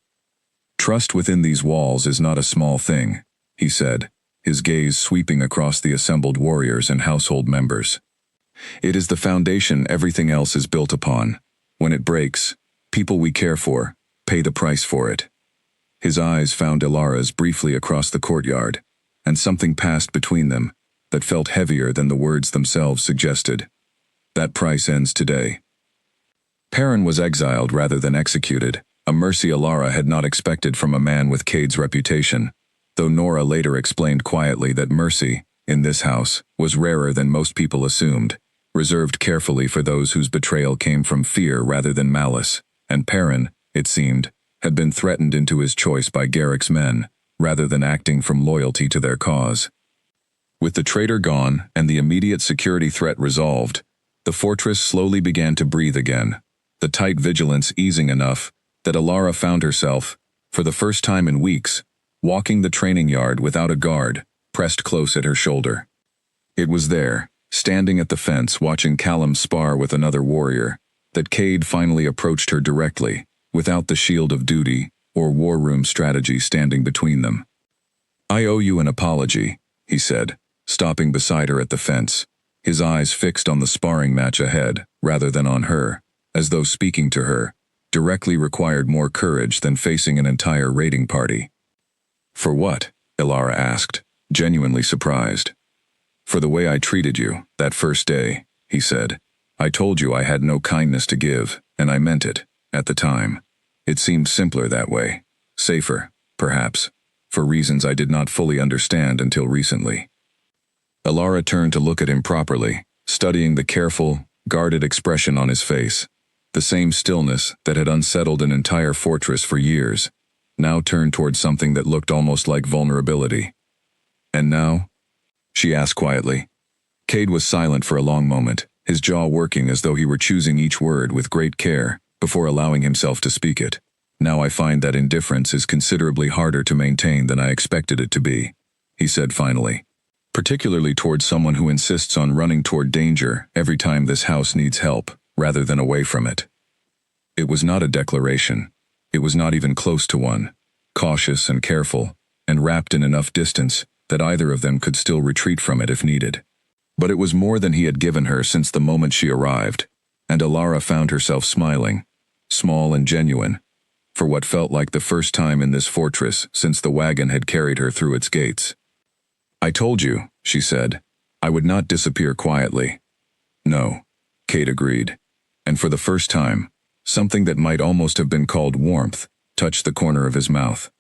Trust within these walls is not a small thing, he said, his gaze sweeping across the assembled warriors and household members. It is the foundation everything else is built upon. When it breaks, people we care for pay the price for it. His eyes found Alara's briefly across the courtyard, and something passed between them that felt heavier than the words themselves suggested. That price ends today. Perrin was exiled rather than executed, a mercy Alara had not expected from a man with Cade's reputation, though Nora later explained quietly that mercy, in this house, was rarer than most people assumed, reserved carefully for those whose betrayal came from fear rather than malice, and Perrin, it seemed, had been threatened into his choice by Garrick's men, rather than acting from loyalty to their cause. With the traitor gone and the immediate security threat resolved, the fortress slowly began to breathe again, the tight vigilance easing enough that Alara found herself, for the first time in weeks, walking the training yard without a guard, pressed close at her shoulder. It was there, standing at the fence watching Callum spar with another warrior, that Cade finally approached her directly, without the shield of duty or war room strategy standing between them. "I owe you an apology," he said, stopping beside her at the fence, his eyes fixed on the sparring match ahead rather than on her, as though speaking to her directly required more courage than facing an entire raiding party. "For what?" Alara asked, genuinely surprised. "For the way I treated you, that first day," he said. "I told you I had no kindness to give, and I meant it, at the time. It seemed simpler that way. Safer, perhaps, for reasons I did not fully understand until recently." Alara turned to look at him properly, studying the careful, guarded expression on his face. The same stillness that had unsettled an entire fortress for years, now turned toward something that looked almost like vulnerability. "And now?" she asked quietly. Cade was silent for a long moment, his jaw working as though he were choosing each word with great care before allowing himself to speak it. "Now I find that indifference is considerably harder to maintain than I expected it to be," he said finally. "Particularly toward someone who insists on running toward danger every time this house needs help, rather than away from it." It was not a declaration. It was not even close to one, cautious and careful, and wrapped in enough distance that either of them could still retreat from it if needed. But it was more than he had given her since the moment she arrived, and Alara found herself smiling, small and genuine, for what felt like the first time in this fortress since the wagon had carried her through its gates. "I told you," she said, "I would not disappear quietly." "No," Kate agreed. And for the first time, something that might almost have been called warmth touched the corner of his mouth.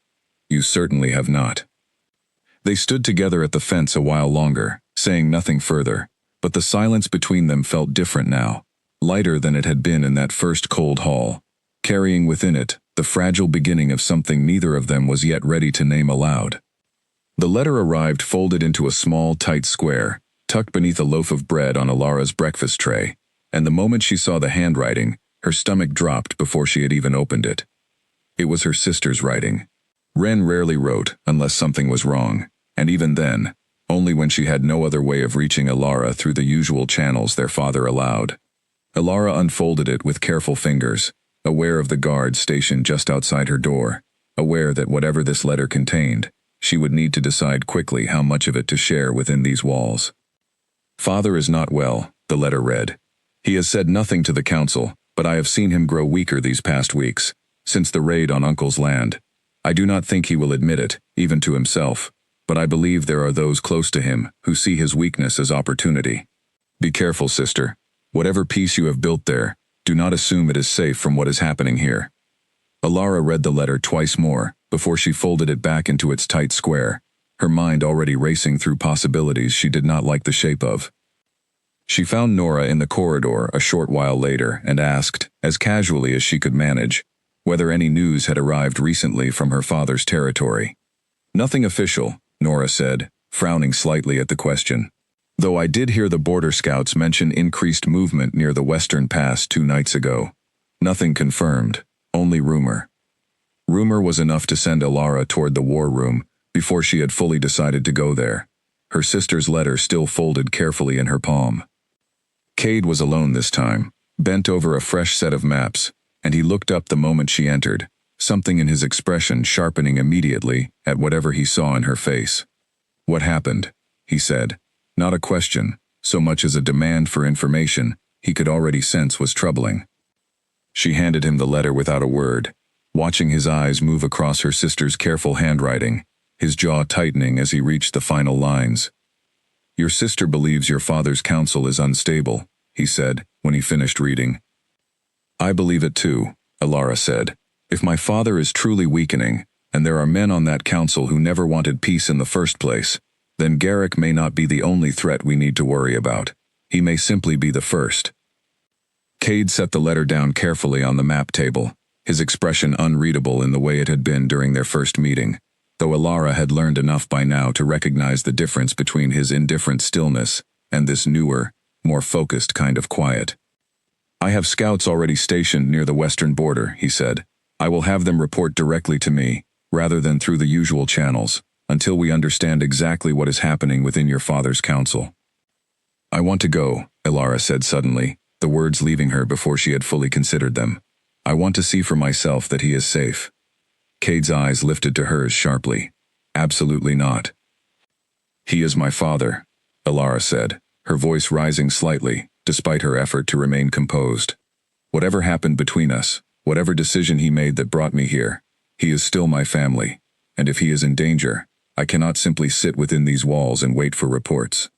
"You certainly have not." They stood together at the fence a while longer, saying nothing further, but the silence between them felt different now, lighter than it had been in that first cold hall, carrying within it the fragile beginning of something neither of them was yet ready to name aloud. The letter arrived folded into a small, tight square, tucked beneath a loaf of bread on Alara's breakfast tray, and the moment she saw the handwriting, her stomach dropped before she had even opened it. It was her sister's writing. Ren rarely wrote unless something was wrong, and even then, only when she had no other way of reaching Alara through the usual channels their father allowed. Alara unfolded it with careful fingers, aware of the guard stationed just outside her door, aware that whatever this letter contained, she would need to decide quickly how much of it to share within these walls. "Father is not well," the letter read. "He has said nothing to the council, but I have seen him grow weaker these past weeks, since the raid on Uncle's land. I do not think he will admit it, even to himself, but I believe there are those close to him who see his weakness as opportunity. Be careful, sister. Whatever peace you have built there, do not assume it is safe from what is happening here." Alara read the letter twice more before she folded it back into its tight square, her mind already racing through possibilities she did not like the shape of. She found Nora in the corridor a short while later and asked, as casually as she could manage, whether any news had arrived recently from her father's territory. "Nothing official," Nora said, frowning slightly at the question. "Though I did hear the border scouts mention increased movement near the western pass 2 nights ago. Nothing confirmed, only rumor." Rumor was enough to send Alara toward the war room before she had fully decided to go there, her sister's letter still folded carefully in her palm. Cade was alone this time, bent over a fresh set of maps, and he looked up the moment she entered, something in his expression sharpening immediately at whatever he saw in her face. "What happened?" he said. Not a question, so much as a demand for information he could already sense was troubling. She handed him the letter without a word, watching his eyes move across her sister's careful handwriting, his jaw tightening as he reached the final lines. "Your sister believes your father's counsel is unstable," he said, when he finished reading. "I believe it too," Alara said. "If my father is truly weakening, and there are men on that council who never wanted peace in the first place, then Garrick may not be the only threat we need to worry about. He may simply be the first." Cade set the letter down carefully on the map table, his expression unreadable in the way it had been during their first meeting, though Alara had learned enough by now to recognize the difference between his indifferent stillness and this newer, more focused kind of quiet. "I have scouts already stationed near the western border," he said. "I will have them report directly to me, rather than through the usual channels, until we understand exactly what is happening within your father's council." "I want to go," Alara said suddenly, the words leaving her before she had fully considered them. "I want to see for myself that he is safe." Cade's eyes lifted to hers sharply. "Absolutely not." "He is my father," Alara said, her voice rising slightly, despite her effort to remain composed. "Whatever happened between us, whatever decision he made that brought me here, he is still my family, and if he is in danger, I cannot simply sit within these walls and wait for reports."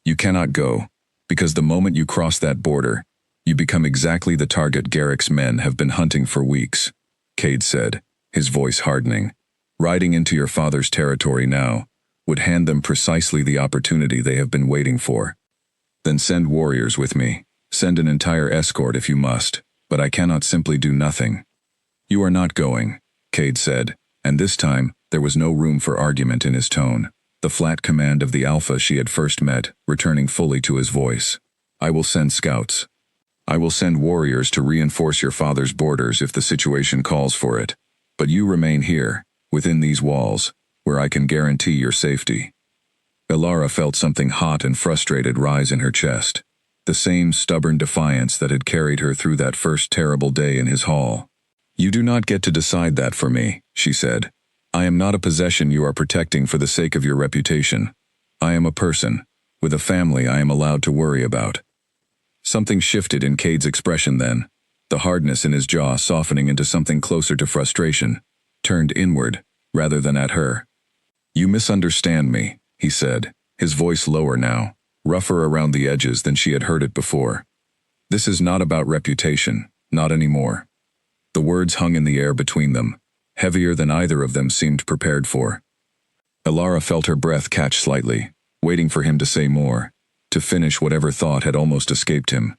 "You cannot go, because the moment you cross that border, you become exactly the target Garrick's men have been hunting for weeks," Cade said, his voice hardening. "Riding into your father's territory now would hand them precisely the opportunity they have been waiting for. Then send warriors with me, send an entire escort if you must, but I cannot simply do nothing." "You are not going," Cade said, and this time there was no room for argument in his tone, the flat command of the alpha she had first met returning fully to his voice. "I will send scouts. I will send warriors to reinforce your father's borders if the situation calls for it, but you remain here, within these walls, where I can guarantee your safety." Alara felt something hot and frustrated rise in her chest, the same stubborn defiance that had carried her through that first terrible day in his hall. "You do not get to decide that for me," she said. "I am not a possession you are protecting for the sake of your reputation. I am a person, with a family I am allowed to worry about." Something shifted in Cade's expression then. the hardness in his jaw softening into something closer to frustration, turned inward, rather than at her. "You misunderstand me," he said, his voice lower now, rougher around the edges than she had heard it before. "This is not about reputation, not anymore." The words hung in the air between them, heavier than either of them seemed prepared for. Elara felt her breath catch slightly, waiting for him to say more, to finish whatever thought had almost escaped him.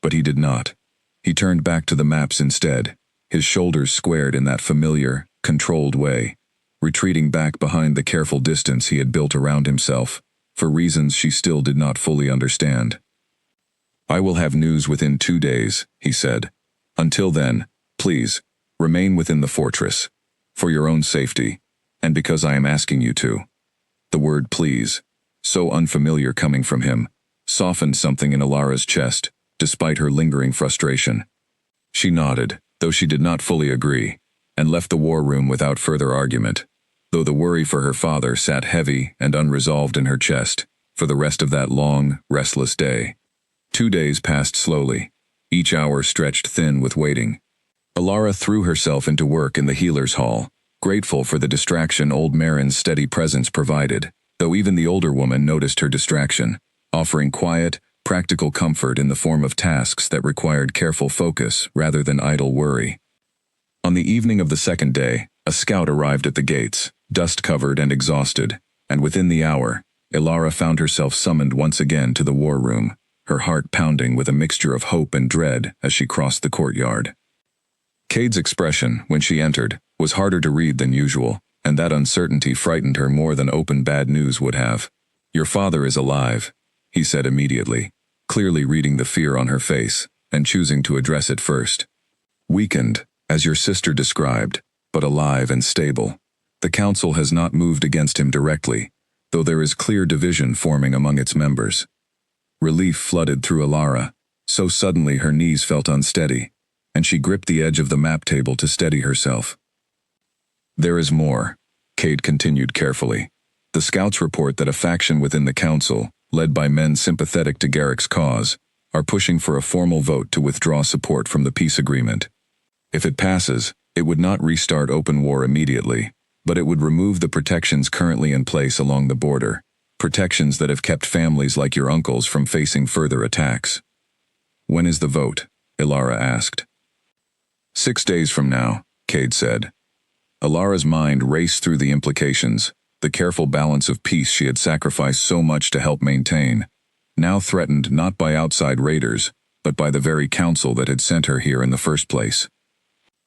But he did not. He turned back to the maps instead, his shoulders squared in that familiar, controlled way, retreating back behind the careful distance he had built around himself, for reasons she still did not fully understand. "I will have news within 2 days," he said. "Until then, please, remain within the fortress, for your own safety, and because I am asking you to." The word please, so unfamiliar coming from him, softened something in Elara's chest, despite her lingering frustration. She nodded, though she did not fully agree, and left the war room without further argument, though the worry for her father sat heavy and unresolved in her chest for the rest of that long, restless day. 2 days passed slowly, each hour stretched thin with waiting. Elara threw herself into work in the healer's hall, grateful for the distraction old Marin's steady presence provided, though even the older woman noticed her distraction, offering quiet, practical comfort in the form of tasks that required careful focus rather than idle worry. On the evening of the second day, a scout arrived at the gates, dust-covered and exhausted, and within the hour, Elara found herself summoned once again to the war room, her heart pounding with a mixture of hope and dread as she crossed the courtyard. Cade's expression, when she entered, was harder to read than usual, and that uncertainty frightened her more than open bad news would have. "Your father is alive," he said immediately, clearly reading the fear on her face, and choosing to address it first. "Weakened, as your sister described, but alive and stable. The council has not moved against him directly, though there is clear division forming among its members." Relief flooded through Elara, so suddenly her knees felt unsteady, and she gripped the edge of the map table to steady herself. "There is more," Cade continued carefully. "The scouts report that a faction within the council, led by men sympathetic to Garrick's cause, are pushing for a formal vote to withdraw support from the peace agreement. If it passes, it would not restart open war immediately, but it would remove the protections currently in place along the border, protections that have kept families like your uncle's from facing further attacks." "When is the vote?" Elara asked. 6 days from now," Cade said. Elara's mind raced through the implications, the careful balance of peace she had sacrificed so much to help maintain, now threatened not by outside raiders, but by the very council that had sent her here in the first place.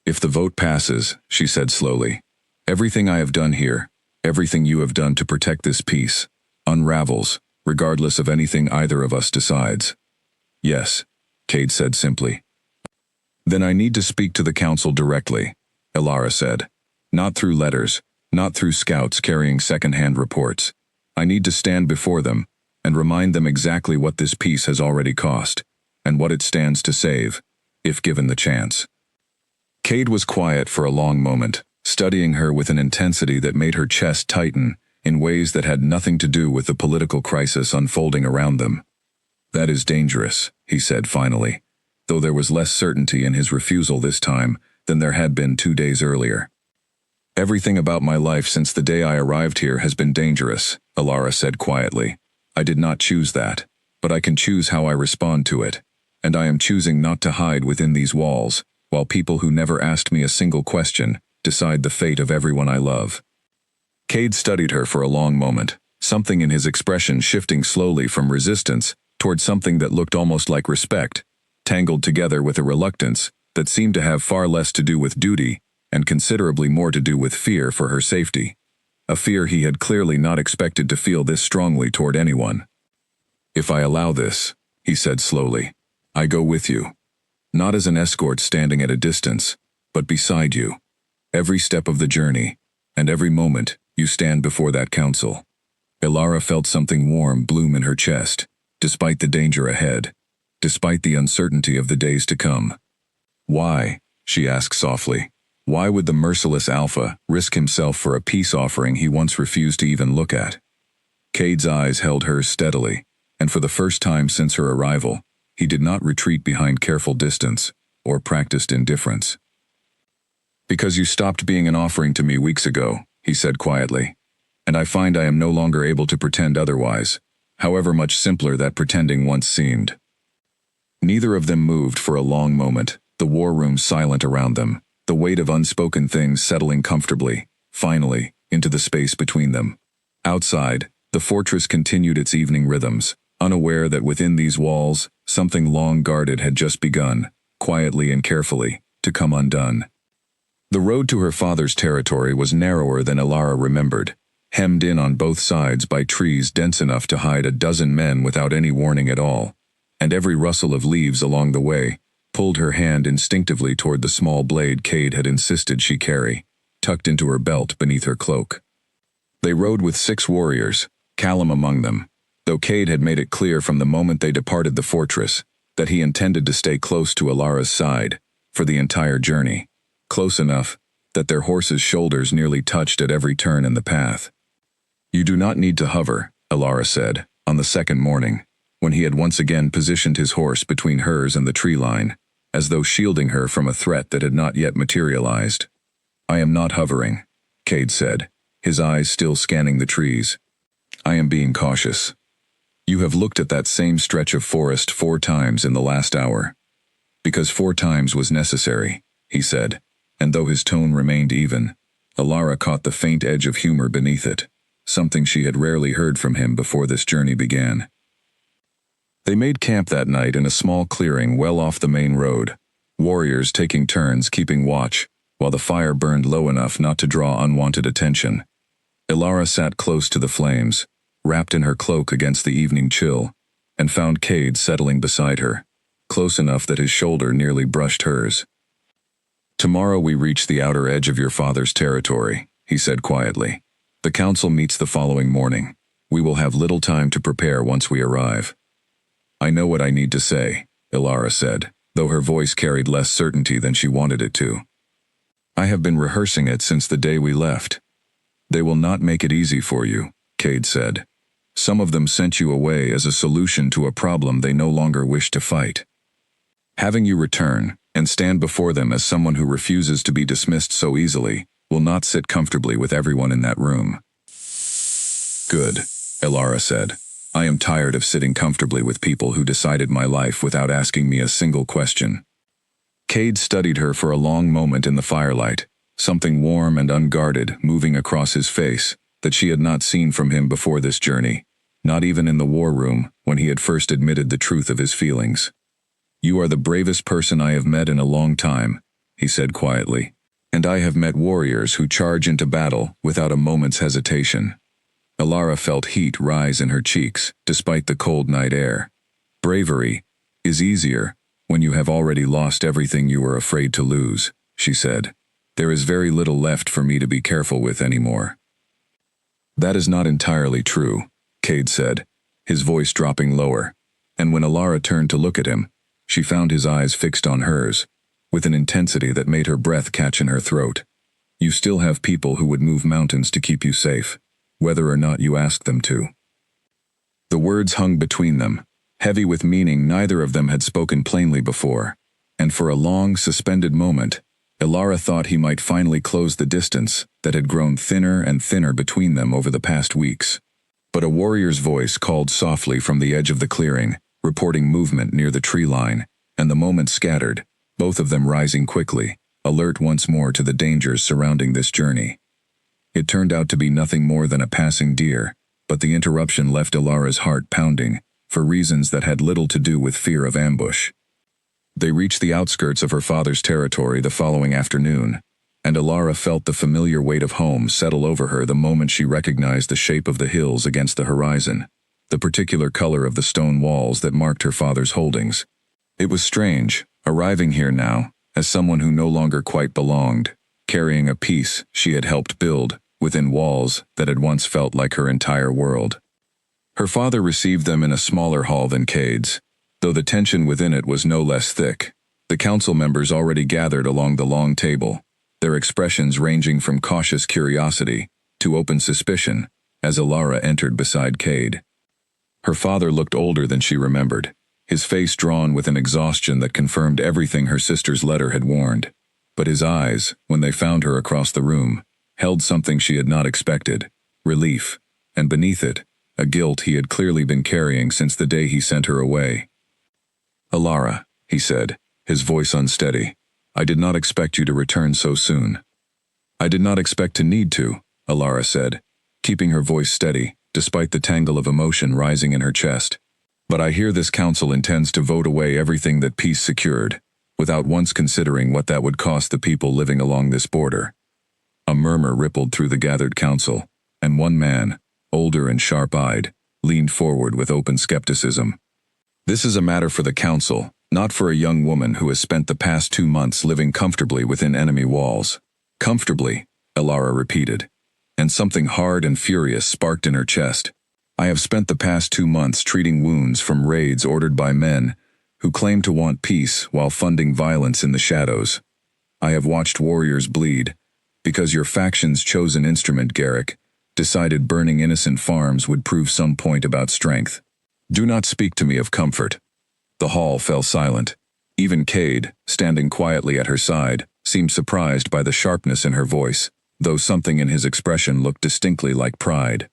"If the vote passes," she said slowly, "everything I have done here, everything you have done to protect this peace, unravels, regardless of anything either of us decides." "Yes," Cade said simply. "Then I need to speak to the council directly," Elara said. "Not through letters, not through scouts carrying second-hand reports. I need to stand before them and remind them exactly what this peace has already cost, and what it stands to save, if given the chance." Cade was quiet for a long moment, studying her with an intensity that made her chest tighten in ways that had nothing to do with the political crisis unfolding around them. "That is dangerous," he said finally, though there was less certainty in his refusal this time than there had been 2 days earlier. "Everything about my life since the day I arrived here has been dangerous," Elara said quietly. "I did not choose that, but I can choose how I respond to it, and I am choosing not to hide within these walls, while people who never asked me a single question decide the fate of everyone I love." Cade studied her for a long moment, something in his expression shifting slowly from resistance toward something that looked almost like respect, tangled together with a reluctance that seemed to have far less to do with duty and considerably more to do with fear for her safety, a fear he had clearly not expected to feel this strongly toward anyone. "If I allow this," he said slowly, "I go with you. Not as an escort standing at a distance, but beside you. Every step of the journey, and every moment you stand before that council." Elara felt something warm bloom in her chest, despite the danger ahead, despite the uncertainty of the days to come. "Why?" she asked softly. "Why would the Merciless Alpha risk himself for a peace offering he once refused to even look at?" Cade's eyes held hers steadily, and for the first time since her arrival, he did not retreat behind careful distance, or practiced indifference. "Because you stopped being an offering to me weeks ago," he said quietly, "and I find I am no longer able to pretend otherwise, however much simpler that pretending once seemed." Neither of them moved for a long moment, the war room silent around them, the weight of unspoken things settling comfortably, finally, into the space between them. Outside, the fortress continued its evening rhythms, unaware that within these walls, something long guarded had just begun, quietly and carefully, to come undone. The road to her father's territory was narrower than Elara remembered, hemmed in on both sides by trees dense enough to hide a dozen men without any warning at all, and every rustle of leaves along the way pulled her hand instinctively toward the small blade Cade had insisted she carry, tucked into her belt beneath her cloak. They rode with 6 warriors, Callum among them, though Cade had made it clear from the moment they departed the fortress that he intended to stay close to Elara's side for the entire journey, close enough that their horses' shoulders nearly touched at every turn in the path. "You do not need to hover," Elara said, on the second morning, when he had once again positioned his horse between hers and the tree line, as though shielding her from a threat that had not yet materialized. "I am not hovering," Cade said, his eyes still scanning the trees. "I am being cautious. You have looked at that same stretch of forest 4 times in the last hour." "Because 4 times was necessary," he said, and though his tone remained even, Elara caught the faint edge of humor beneath it, something she had rarely heard from him before this journey began. They made camp that night in a small clearing well off the main road, warriors taking turns keeping watch, while the fire burned low enough not to draw unwanted attention. Elara sat close to the flames, wrapped in her cloak against the evening chill, and found Cade settling beside her, close enough that his shoulder nearly brushed hers. "Tomorrow we reach the outer edge of your father's territory," he said quietly. "The council meets the following morning. We will have little time to prepare once we arrive." "I know what I need to say," Elara said, though her voice carried less certainty than she wanted it to. "I have been rehearsing it since the day we left." "They will not make it easy for you," Cade said. "Some of them sent you away as a solution to a problem they no longer wish to fight. Having you return, and stand before them as someone who refuses to be dismissed so easily, will not sit comfortably with everyone in that room." "Good," Elara said. "I am tired of sitting comfortably with people who decided my life without asking me a single question." Cade studied her for a long moment in the firelight, something warm and unguarded moving across his face that she had not seen from him before this journey, not even in the war room when he had first admitted the truth of his feelings. "You are the bravest person I have met in a long time," he said quietly, "and I have met warriors who charge into battle without a moment's hesitation." Elara felt heat rise in her cheeks despite the cold night air. "Bravery is easier when you have already lost everything you were afraid to lose," she said. "There is very little left for me to be careful with anymore." "That is not entirely true," Cade said, his voice dropping lower, and when Elara turned to look at him, she found his eyes fixed on hers, with an intensity that made her breath catch in her throat. "You still have people who would move mountains to keep you safe, whether or not you ask them to." The words hung between them, heavy with meaning neither of them had spoken plainly before, and for a long, suspended moment, Elara thought he might finally close the distance that had grown thinner and thinner between them over the past weeks. But a warrior's voice called softly from the edge of the clearing, reporting movement near the tree line, and the moment scattered, both of them rising quickly, alert once more to the dangers surrounding this journey. It turned out to be nothing more than a passing deer, but the interruption left Elara's heart pounding, for reasons that had little to do with fear of ambush. They reached the outskirts of her father's territory the following afternoon, and Elara felt the familiar weight of home settle over her the moment she recognized the shape of the hills against the horizon, the particular color of the stone walls that marked her father's holdings. It was strange, arriving here now, as someone who no longer quite belonged, carrying a piece she had helped build within walls that had once felt like her entire world. Her father received them in a smaller hall than Cade's, though the tension within it was no less thick. The council members already gathered along the long table, their expressions ranging from cautious curiosity to open suspicion as Elara entered beside Cade. Her father looked older than she remembered, his face drawn with an exhaustion that confirmed everything her sister's letter had warned. But his eyes, when they found her across the room, held something she had not expected: relief, and beneath it, a guilt he had clearly been carrying since the day he sent her away. "Alara," he said, his voice unsteady, "I did not expect you to return so soon." "I did not expect to need to," Alara said, keeping her voice steady, despite the tangle of emotion rising in her chest. "But I hear this council intends to vote away everything that peace secured, without once considering what that would cost the people living along this border." A murmur rippled through the gathered council, and one man, older and sharp-eyed, leaned forward with open skepticism. "This is a matter for the council, not for a young woman who has spent the past 2 months living comfortably within enemy walls." "Comfortably," Alara repeated, and something hard and furious sparked in her chest. "I have spent the past 2 months treating wounds from raids ordered by men who claim to want peace while funding violence in the shadows. I have watched warriors bleed, because your faction's chosen instrument, Garrick, decided burning innocent farms would prove some point about strength. Do not speak to me of comfort." The hall fell silent. Even Cade, standing quietly at her side, seemed surprised by the sharpness in her voice, though something in his expression looked distinctly like pride.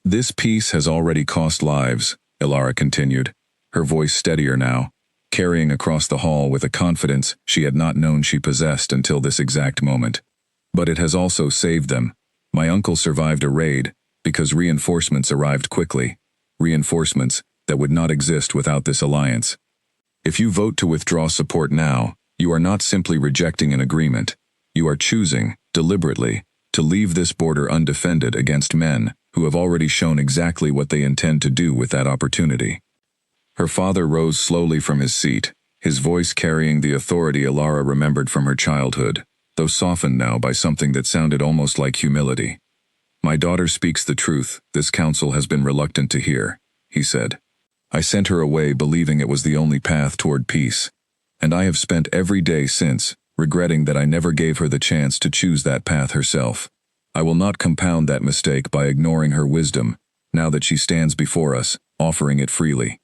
"This peace has already cost lives," Alara continued, her voice steadier now, carrying across the hall with a confidence she had not known she possessed until this exact moment. "But it has also saved them. My uncle survived a raid because reinforcements arrived quickly, reinforcements that would not exist without this alliance. If you vote to withdraw support now, you are not simply rejecting an agreement. You are choosing, deliberately, to leave this border undefended against men who have already shown exactly what they intend to do with that opportunity." Her father rose slowly from his seat, his voice carrying the authority Alara remembered from her childhood, though softened now by something that sounded almost like humility. "My daughter speaks the truth this council has been reluctant to hear," he said. "I sent her away believing it was the only path toward peace, and I have spent every day since regretting that I never gave her the chance to choose that path herself. I will not compound that mistake by ignoring her wisdom, now that she stands before us, offering it freely."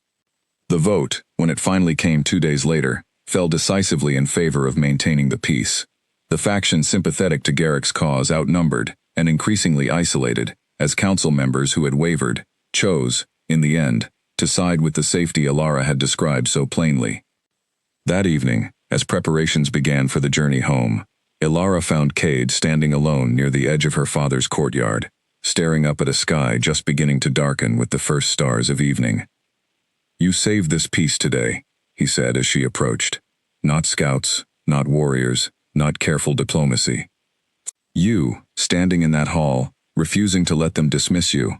The vote, when it finally came 2 days later, fell decisively in favor of maintaining the peace. The faction sympathetic to Garrick's cause outnumbered and increasingly isolated, as council members who had wavered chose, in the end, to side with the safety Alara had described so plainly. That evening, as preparations began for the journey home, Alara found Cade standing alone near the edge of her father's courtyard, staring up at a sky just beginning to darken with the first stars of evening. "You saved this peace today," he said as she approached. "Not scouts, not warriors, not careful diplomacy. You, standing in that hall, refusing to let them dismiss you."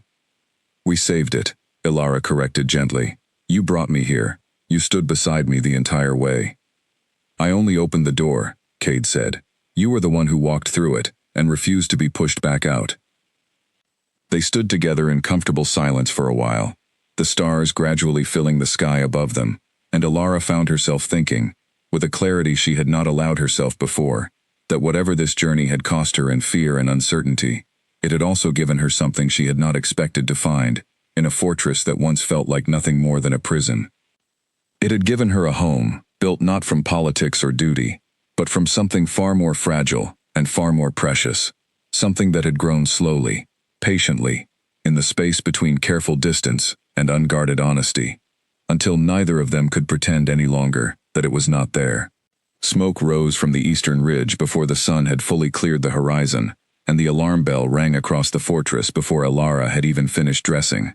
"We saved it," Alara corrected gently. "You brought me here. You stood beside me the entire way." "I only opened the door," Cade said. "You were the one who walked through it, and refused to be pushed back out." They stood together in comfortable silence for a while, the stars gradually filling the sky above them, and Alara found herself thinking, with a clarity she had not allowed herself before, that whatever this journey had cost her in fear and uncertainty, it had also given her something she had not expected to find, in a fortress that once felt like nothing more than a prison. It had given her a home, built not from politics or duty, but from something far more fragile and far more precious, something that had grown slowly, patiently, in the space between careful distance and unguarded honesty, until neither of them could pretend any longer that it was not there. Smoke rose from the eastern ridge before the sun had fully cleared the horizon, and the alarm bell rang across the fortress before Alara had even finished dressing.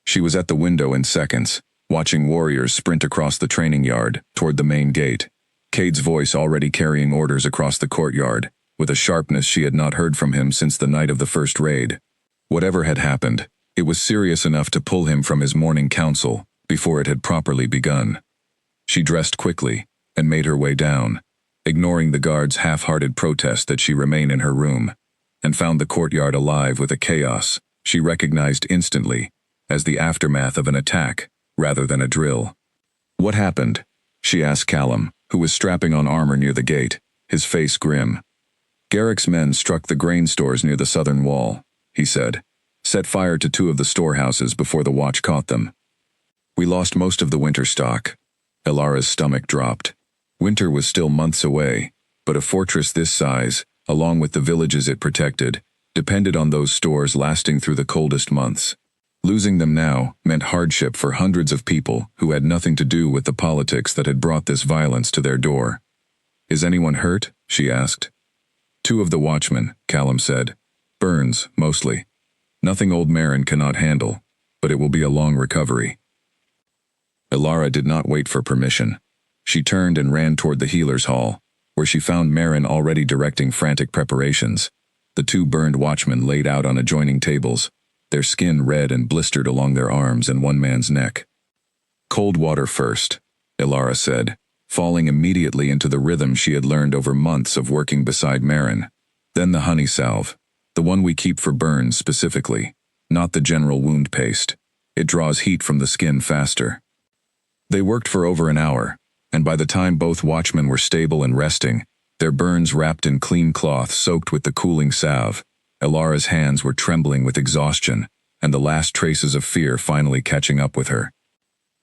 She was at the window in seconds, watching warriors sprint across the training yard toward the main gate, Cade's voice already carrying orders across the courtyard, with a sharpness she had not heard from him since the night of the first raid. Whatever had happened, it was serious enough to pull him from his morning council before it had properly begun. She dressed quickly and made her way down, ignoring the guard's half-hearted protest that she remain in her room, and found the courtyard alive with a chaos she recognized instantly as the aftermath of an attack rather than a drill. "What happened?" she asked Callum, who was strapping on armor near the gate, his face grim. "Garrick's men struck the grain stores near the southern wall," he said. "Set fire to 2 of the storehouses before the watch caught them." We lost most of the winter stock. Elara's stomach dropped. Winter was still months away, but a fortress this size, along with the villages it protected, depended on those stores lasting through the coldest months. Losing them now meant hardship for hundreds of people who had nothing to do with the politics that had brought this violence to their door. "Is anyone hurt?" she asked. "Two of the watchmen," Callum said. "Burns, mostly. Nothing old Marin cannot handle, but it will be a long recovery." Elara did not wait for permission. She turned and ran toward the healer's hall, where she found Marin already directing frantic preparations. The two burned watchmen laid out on adjoining tables, their skin red and blistered along their arms and one man's neck. "Cold water first," Elara said, falling immediately into the rhythm she had learned over months of working beside Marin. "Then the honey salve, the one we keep for burns specifically, not the general wound paste. It draws heat from the skin faster." They worked for over an hour, and by the time both watchmen were stable and resting, their burns wrapped in clean cloth soaked with the cooling salve, Elara's hands were trembling with exhaustion, and the last traces of fear finally catching up with her.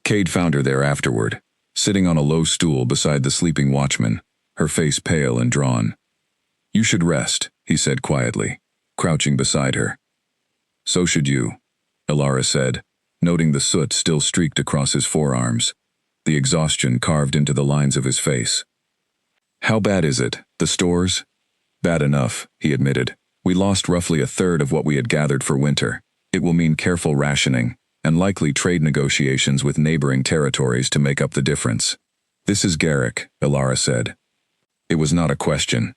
Cade found her there afterward, sitting on a low stool beside the sleeping watchman, her face pale and drawn. "You should rest," he said quietly, crouching beside her. "So should you," Elara said, noting the soot still streaked across his forearms, the exhaustion carved into the lines of his face. "How bad is it, the stores?" "Bad enough," he admitted. "We lost roughly a third of what we had gathered for winter. It will mean careful rationing, and likely trade negotiations with neighboring territories to make up the difference." "This is Garrick," Elara said. It was not a question.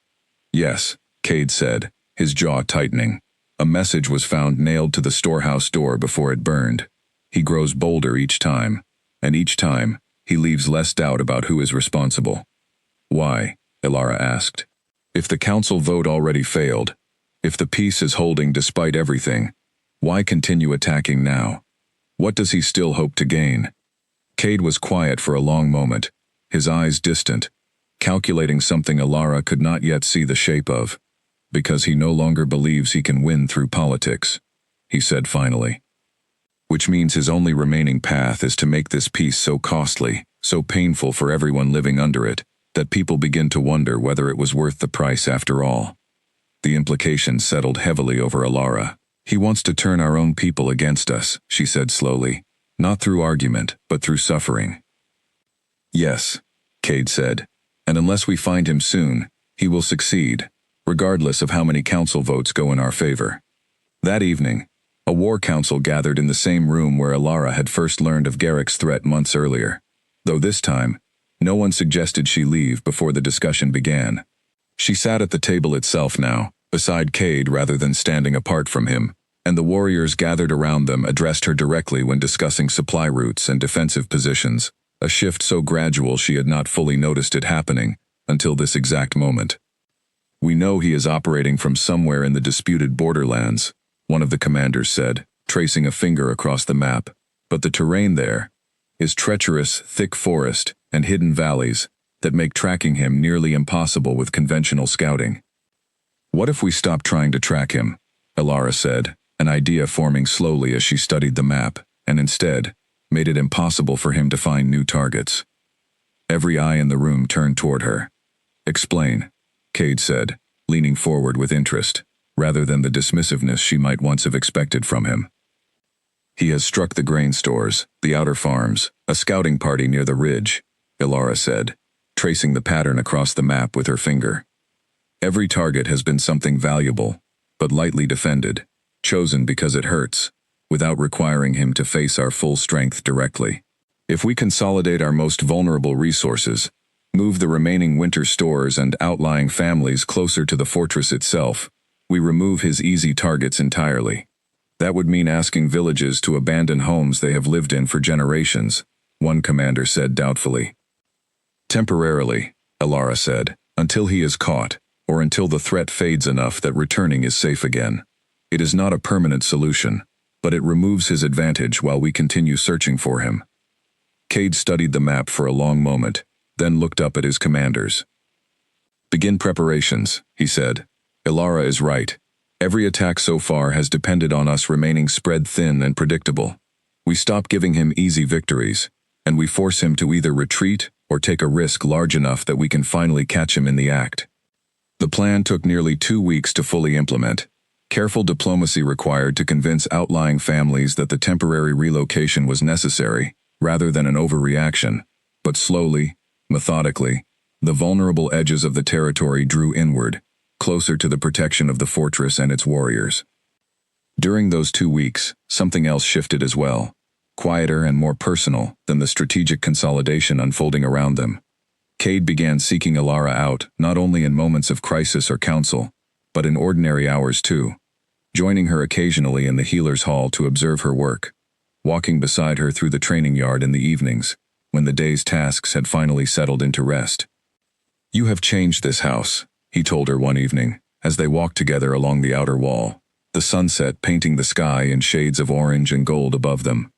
"Yes," Cade said, his jaw tightening. "A message was found nailed to the storehouse door before it burned. He grows bolder each time, and each time, he leaves less doubt about who is responsible." "Why?" Elara asked. "If the council vote already failed, if the peace is holding despite everything, why continue attacking now? What does he still hope to gain?" Cade was quiet for a long moment, his eyes distant, calculating something Elara could not yet see the shape of. "Because he no longer believes he can win through politics," he said finally. "Which means his only remaining path is to make this peace so costly, so painful for everyone living under it, that people begin to wonder whether it was worth the price after all." The implication settled heavily over Elara. "He wants to turn our own people against us," she said slowly, "not through argument, but through suffering." "Yes," Cade said, "and unless we find him soon, he will succeed, regardless of how many council votes go in our favor." That evening, a war council gathered in the same room where Elara had first learned of Garrick's threat months earlier, though this time, no one suggested she leave before the discussion began. She sat at the table itself now, beside Cade rather than standing apart from him, and the warriors gathered around them addressed her directly when discussing supply routes and defensive positions, a shift so gradual she had not fully noticed it happening until this exact moment. "We know he is operating from somewhere in the disputed borderlands," one of the commanders said, tracing a finger across the map, "but the terrain there is treacherous, thick forest and hidden valleys that make tracking him nearly impossible with conventional scouting." "What if we stop trying to track him?" Elara said, an idea forming slowly as she studied the map, and instead, made it impossible for him to find new targets. Every eye in the room turned toward her. "Explain," Cade said, leaning forward with interest, rather than the dismissiveness she might once have expected from him. "He has struck the grain stores, the outer farms, a scouting party near the ridge," Elara said, tracing the pattern across the map with her finger. "Every target has been something valuable, but lightly defended, chosen because it hurts, without requiring him to face our full strength directly. If we consolidate our most vulnerable resources, move the remaining winter stores and outlying families closer to the fortress itself, we remove his easy targets entirely. That would mean asking villages to abandon homes they have lived in for generations," one commander said doubtfully. "Temporarily," Elara said, "until he is caught, or until the threat fades enough that returning is safe again. It is not a permanent solution, but it removes his advantage while we continue searching for him." Cade studied the map for a long moment, then looked up at his commanders. "Begin preparations," he said. "Elara is right. Every attack so far has depended on us remaining spread thin and predictable. We stop giving him easy victories, and we force him to either retreat or take a risk large enough that we can finally catch him in the act. The plan took nearly 2 weeks to fully implement. Careful diplomacy required to convince outlying families that the temporary relocation was necessary, rather than an overreaction. But slowly, methodically, the vulnerable edges of the territory drew inward, closer to the protection of the fortress and its warriors. During those 2 weeks, something else shifted as well, quieter and more personal than the strategic consolidation unfolding around them. Cade began seeking Alara out, not only in moments of crisis or counsel, but in ordinary hours too, joining her occasionally in the healer's hall to observe her work, walking beside her through the training yard in the evenings, when the day's tasks had finally settled into rest. "You have changed this house," he told her one evening, as they walked together along the outer wall, the sunset painting the sky in shades of orange and gold above them.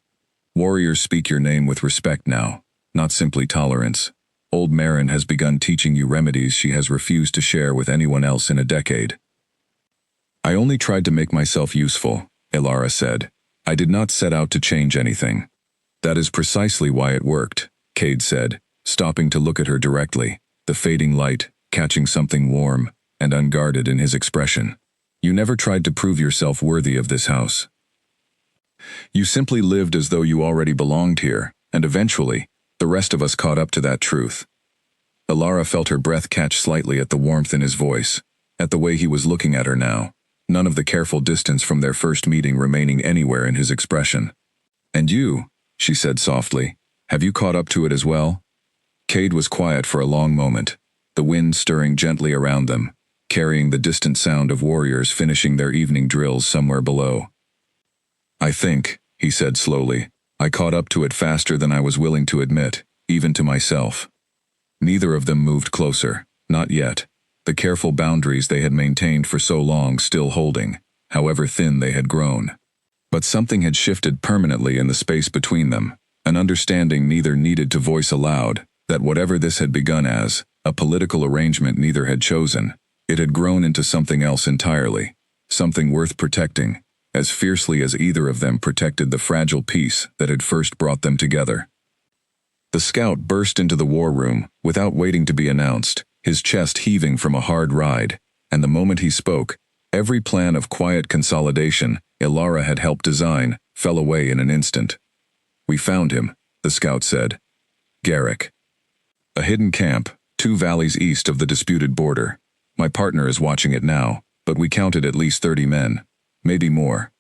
"Warriors speak your name with respect now, not simply tolerance. Old Marin has begun teaching you remedies she has refused to share with anyone else in a decade." "I only tried to make myself useful," Alara said. "I did not set out to change anything." "That is precisely why it worked," Cade said, stopping to look at her directly, the fading light catching something warm and unguarded in his expression. "You never tried to prove yourself worthy of this house. You simply lived as though you already belonged here, and eventually, the rest of us caught up to that truth." Alara felt her breath catch slightly at the warmth in his voice, at the way he was looking at her now, none of the careful distance from their first meeting remaining anywhere in his expression. "And you," she said softly, "have you caught up to it as well?" Cade was quiet for a long moment, the wind stirring gently around them, carrying the distant sound of warriors finishing their evening drills somewhere below. "I think," he said slowly, "I caught up to it faster than I was willing to admit, even to myself." Neither of them moved closer, not yet, the careful boundaries they had maintained for so long still holding, however thin they had grown. But something had shifted permanently in the space between them, an understanding neither needed to voice aloud, that whatever this had begun as, a political arrangement neither had chosen, it had grown into something else entirely, something worth protecting, as fiercely as either of them protected the fragile peace that had first brought them together. The scout burst into the war room, without waiting to be announced, his chest heaving from a hard ride, and the moment he spoke, every plan of quiet consolidation Alara had helped design fell away in an instant. "We found him," the scout said. "Garrick. A hidden camp, 2 valleys east of the disputed border. My partner is watching it now, but we counted at least 30 men. Maybe more."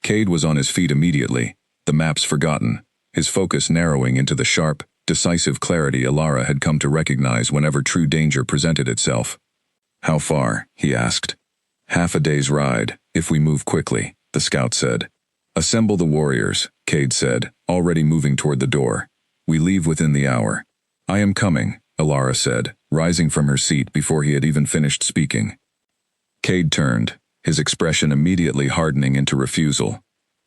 Cade was on his feet immediately, the maps forgotten, his focus narrowing into the sharp, decisive clarity Alara had come to recognize whenever true danger presented itself. "How far?" he asked. "Half a day's ride, if we move quickly," the scout said. "Assemble the warriors," Cade said, already moving toward the door. "We leave within the hour." "I am coming," Alara said, rising from her seat before he had even finished speaking. Cade turned, his expression immediately hardening into refusal.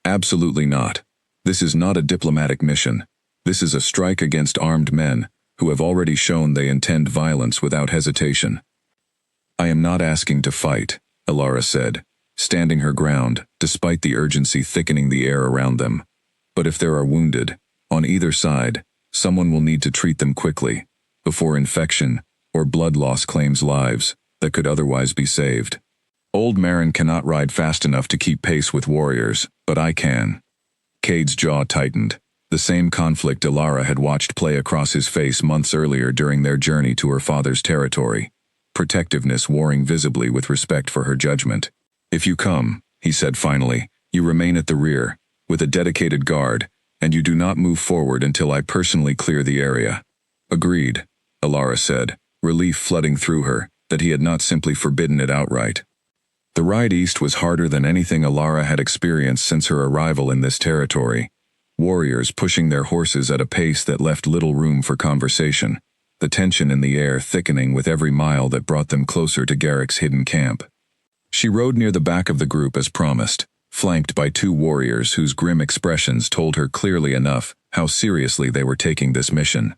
"Absolutely not. This is not a diplomatic mission. This is a strike against armed men, who have already shown they intend violence without hesitation." "I am not asking to fight," Alara said, standing her ground, despite the urgency thickening the air around them. "But if there are wounded, on either side, someone will need to treat them quickly, before infection or blood loss claims lives that could otherwise be saved. Old Marin cannot ride fast enough to keep pace with warriors, but I can." Cade's jaw tightened, the same conflict Alara had watched play across his face months earlier during their journey to her father's territory, protectiveness warring visibly with respect for her judgment. "If you come," he said finally, "you remain at the rear, with a dedicated guard, and you do not move forward until I personally clear the area." "Agreed," Alara said, relief flooding through her that he had not simply forbidden it outright. The ride east was harder than anything Alara had experienced since her arrival in this territory, warriors pushing their horses at a pace that left little room for conversation, the tension in the air thickening with every mile that brought them closer to Garrick's hidden camp. She rode near the back of the group as promised, flanked by 2 warriors whose grim expressions told her clearly enough how seriously they were taking this mission.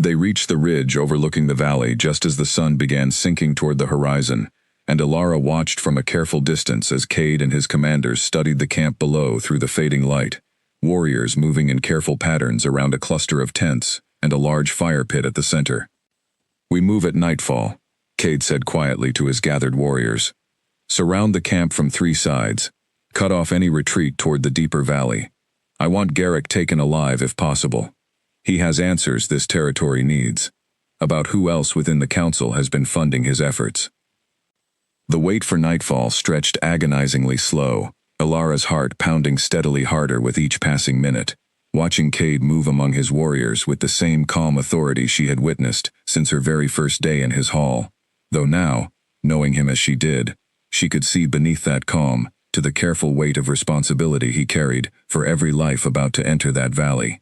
They reached the ridge overlooking the valley just as the sun began sinking toward the horizon, and Alara watched from a careful distance as Cade and his commanders studied the camp below through the fading light, warriors moving in careful patterns around a cluster of tents and a large fire pit at the center. "We move at nightfall," Cade said quietly to his gathered warriors. "Surround the camp from 3 sides. Cut off any retreat toward the deeper valley. I want Garrick taken alive if possible. He has answers this territory needs, about who else within the council has been funding his efforts." The wait for nightfall stretched agonizingly slow, Alara's heart pounding steadily harder with each passing minute, watching Cade move among his warriors with the same calm authority she had witnessed since her very first day in his hall, though now, knowing him as she did, she could see beneath that calm to the careful weight of responsibility he carried for every life about to enter that valley.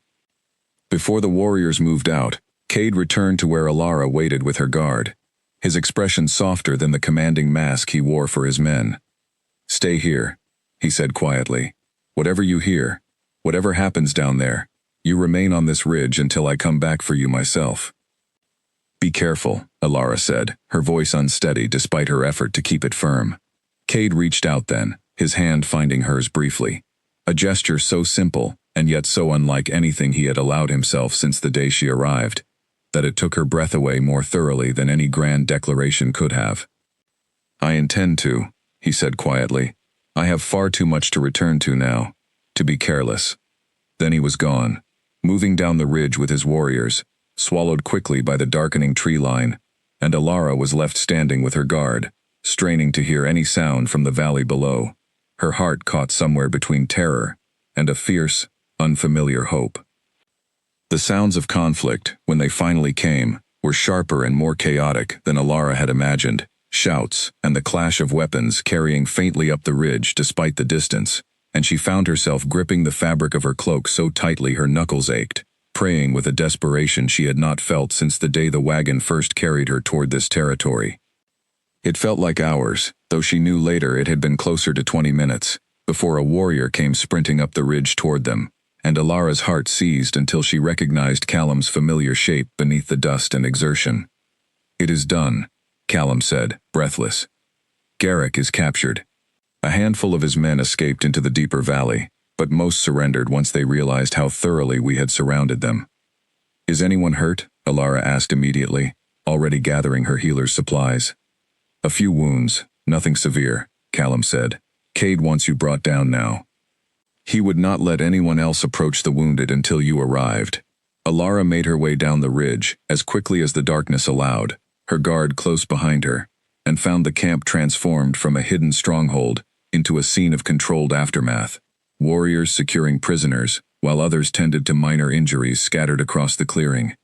Before the warriors moved out, Cade returned to where Alara waited with her guard, his expression softer than the commanding mask he wore for his men. "Stay here," he said quietly. "Whatever you hear, whatever happens down there, you remain on this ridge until I come back for you myself." "Be careful," Alara said, her voice unsteady despite her effort to keep it firm. Cade reached out then, his hand finding hers briefly. A gesture so simple, and yet so unlike anything he had allowed himself since the day she arrived, that it took her breath away more thoroughly than any grand declaration could have. "I intend to," he said quietly. "I have far too much to return to now, to be careless." Then he was gone, moving down the ridge with his warriors, swallowed quickly by the darkening tree line, and Alara was left standing with her guard, straining to hear any sound from the valley below, her heart caught somewhere between terror and a fierce, unfamiliar hope. The sounds of conflict, when they finally came, were sharper and more chaotic than Alara had imagined, shouts and the clash of weapons carrying faintly up the ridge despite the distance, and she found herself gripping the fabric of her cloak so tightly her knuckles ached, praying with a desperation she had not felt since the day the wagon first carried her toward this territory. It felt like hours, though she knew later it had been closer to 20 minutes, before a warrior came sprinting up the ridge toward them, and Alara's heart seized until she recognized Callum's familiar shape beneath the dust and exertion. "It is done," Callum said, breathless. "Garrick is captured." A handful of his men escaped into the deeper valley, but most surrendered once they realized how thoroughly we had surrounded them. "Is anyone hurt?" Alara asked immediately, already gathering her healer's supplies. "A few wounds, nothing severe," Callum said. "Cade wants you brought down now. He would not let anyone else approach the wounded until you arrived." Alara made her way down the ridge as quickly as the darkness allowed, her guard close behind her, and found the camp transformed from a hidden stronghold into a scene of controlled aftermath, warriors securing prisoners, while others tended to minor injuries scattered across the clearing.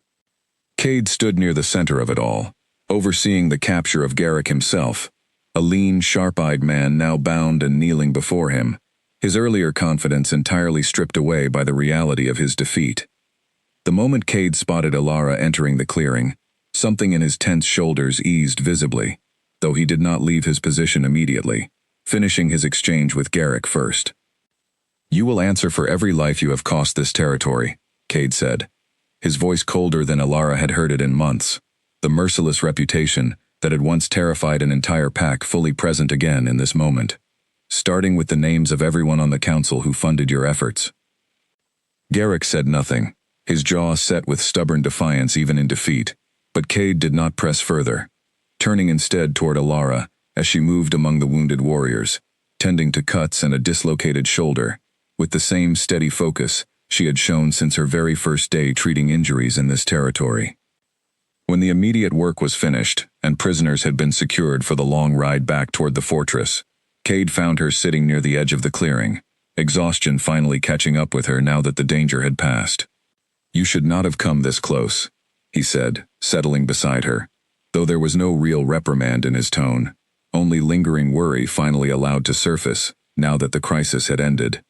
Cade stood near the center of it all, overseeing the capture of Garrick himself, a lean, sharp-eyed man now bound and kneeling before him, his earlier confidence entirely stripped away by the reality of his defeat. The moment Cade spotted Alara entering the clearing, something in his tense shoulders eased visibly, though he did not leave his position immediately, finishing his exchange with Garrick first. "You will answer for every life you have cost this territory," Cade said, his voice colder than Alara had heard it in months, the merciless reputation that had once terrified an entire pack fully present again in this moment, starting with the names of everyone on the council who funded your efforts. Garrick said nothing, his jaw set with stubborn defiance even in defeat, but Cade did not press further, turning instead toward Alara as she moved among the wounded warriors, tending to cuts and a dislocated shoulder, with the same steady focus she had shown since her very first day treating injuries in this territory. When the immediate work was finished, and prisoners had been secured for the long ride back toward the fortress, Cade found her sitting near the edge of the clearing, exhaustion finally catching up with her now that the danger had passed. "You should not have come this close," he said, settling beside her, though there was no real reprimand in his tone, only lingering worry finally allowed to surface, now that the crisis had ended.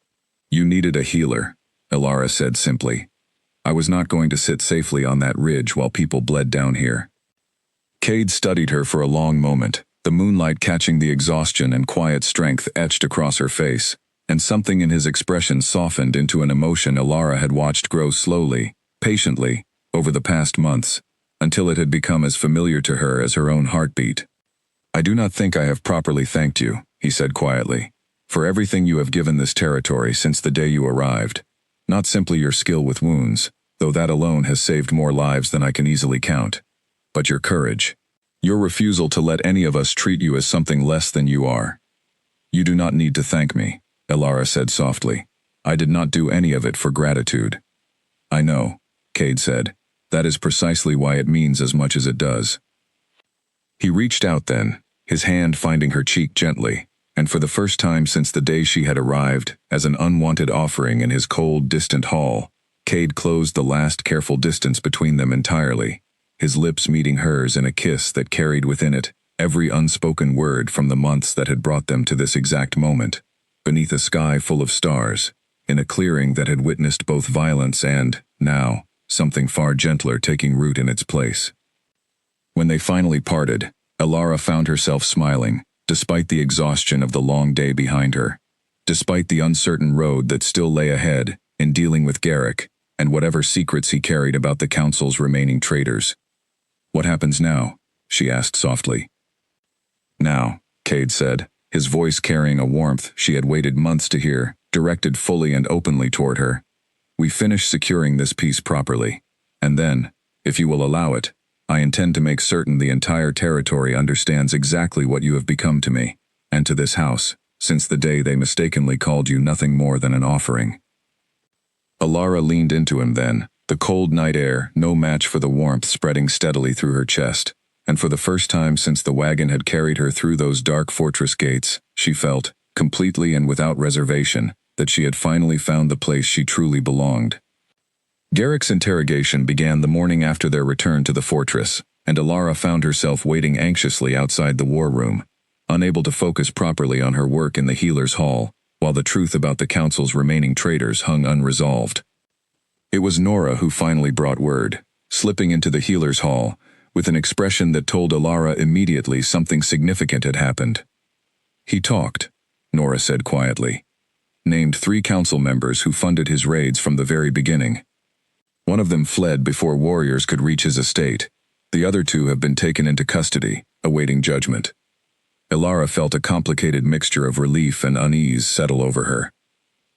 "You needed a healer," Alara said simply. "I was not going to sit safely on that ridge while people bled down here." Cade studied her for a long moment, the moonlight catching the exhaustion and quiet strength etched across her face, and something in his expression softened into an emotion Alara had watched grow slowly, patiently, over the past months, until it had become as familiar to her as her own heartbeat. "I do not think I have properly thanked you," he said quietly, "for everything you have given this territory since the day you arrived. Not simply your skill with wounds, though that alone has saved more lives than I can easily count, but your courage. Your refusal to let any of us treat you as something less than you are. You do not need to thank me, Elara said softly. I did not do any of it for gratitude. I know, Cade said. That is precisely why it means as much as it does. He reached out then, his hand finding her cheek gently, and for the first time since the day she had arrived, as an unwanted offering in his cold, distant hall, Cade closed the last careful distance between them entirely, his lips meeting hers in a kiss that carried within it every unspoken word from the months that had brought them to this exact moment, beneath a sky full of stars, in a clearing that had witnessed both violence and, now, something far gentler taking root in its place. When they finally parted, Elara found herself smiling, despite the exhaustion of the long day behind her, despite the uncertain road that still lay ahead in dealing with Garrick and whatever secrets he carried about the Council's remaining traitors. What happens now? She asked softly. Now, Cade said, his voice carrying a warmth she had waited months to hear, directed fully and openly toward her. We finish securing this peace properly, and then, if you will allow it, I intend to make certain the entire territory understands exactly what you have become to me, and to this house, since the day they mistakenly called you nothing more than an offering. Elara leaned into him then, the cold night air no match for the warmth spreading steadily through her chest, and for the first time since the wagon had carried her through those dark fortress gates, she felt, completely and without reservation, that she had finally found the place she truly belonged. Garrick's interrogation began the morning after their return to the fortress, and Elara found herself waiting anxiously outside the war room, unable to focus properly on her work in the healer's hall, while the truth about the Council's remaining traitors hung unresolved. It was Nora who finally brought word, slipping into the healer's hall, with an expression that told Elara immediately something significant had happened. He talked, Nora said quietly. Named 3 council members who funded his raids from the very beginning. One of them fled before warriors could reach his estate. The other 2 have been taken into custody, awaiting judgment. Elara felt a complicated mixture of relief and unease settle over her.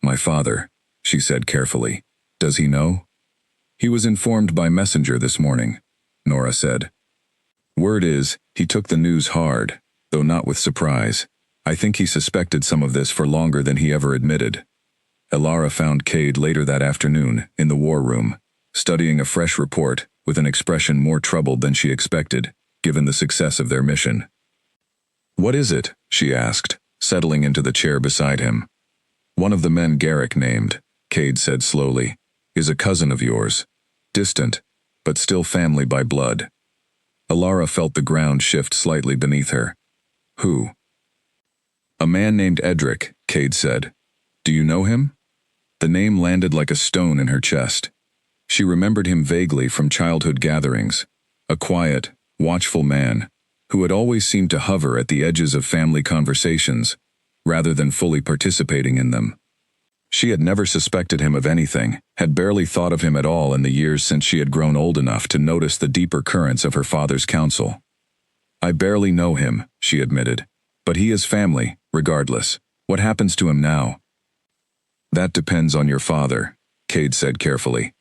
My father, she said carefully. Does he know? He was informed by messenger this morning, Nora said. Word is, he took the news hard, though not with surprise. I think he suspected some of this for longer than he ever admitted. Elara found Cade later that afternoon, in the war room, studying a fresh report with an expression more troubled than she expected, given the success of their mission. What is it? She asked, settling into the chair beside him. One of the men Garrick named, Cade said slowly, is a cousin of yours. Distant, but still family by blood. Elara felt the ground shift slightly beneath her. Who? A man named Edric, Cade said. Do you know him? The name landed like a stone in her chest. She remembered him vaguely from childhood gatherings, a quiet, watchful man who had always seemed to hover at the edges of family conversations, rather than fully participating in them. She had never suspected him of anything, had barely thought of him at all in the years since she had grown old enough to notice the deeper currents of her father's counsel. I barely know him, she admitted, but he is family, regardless. What happens to him now? That depends on your father, Cade said carefully.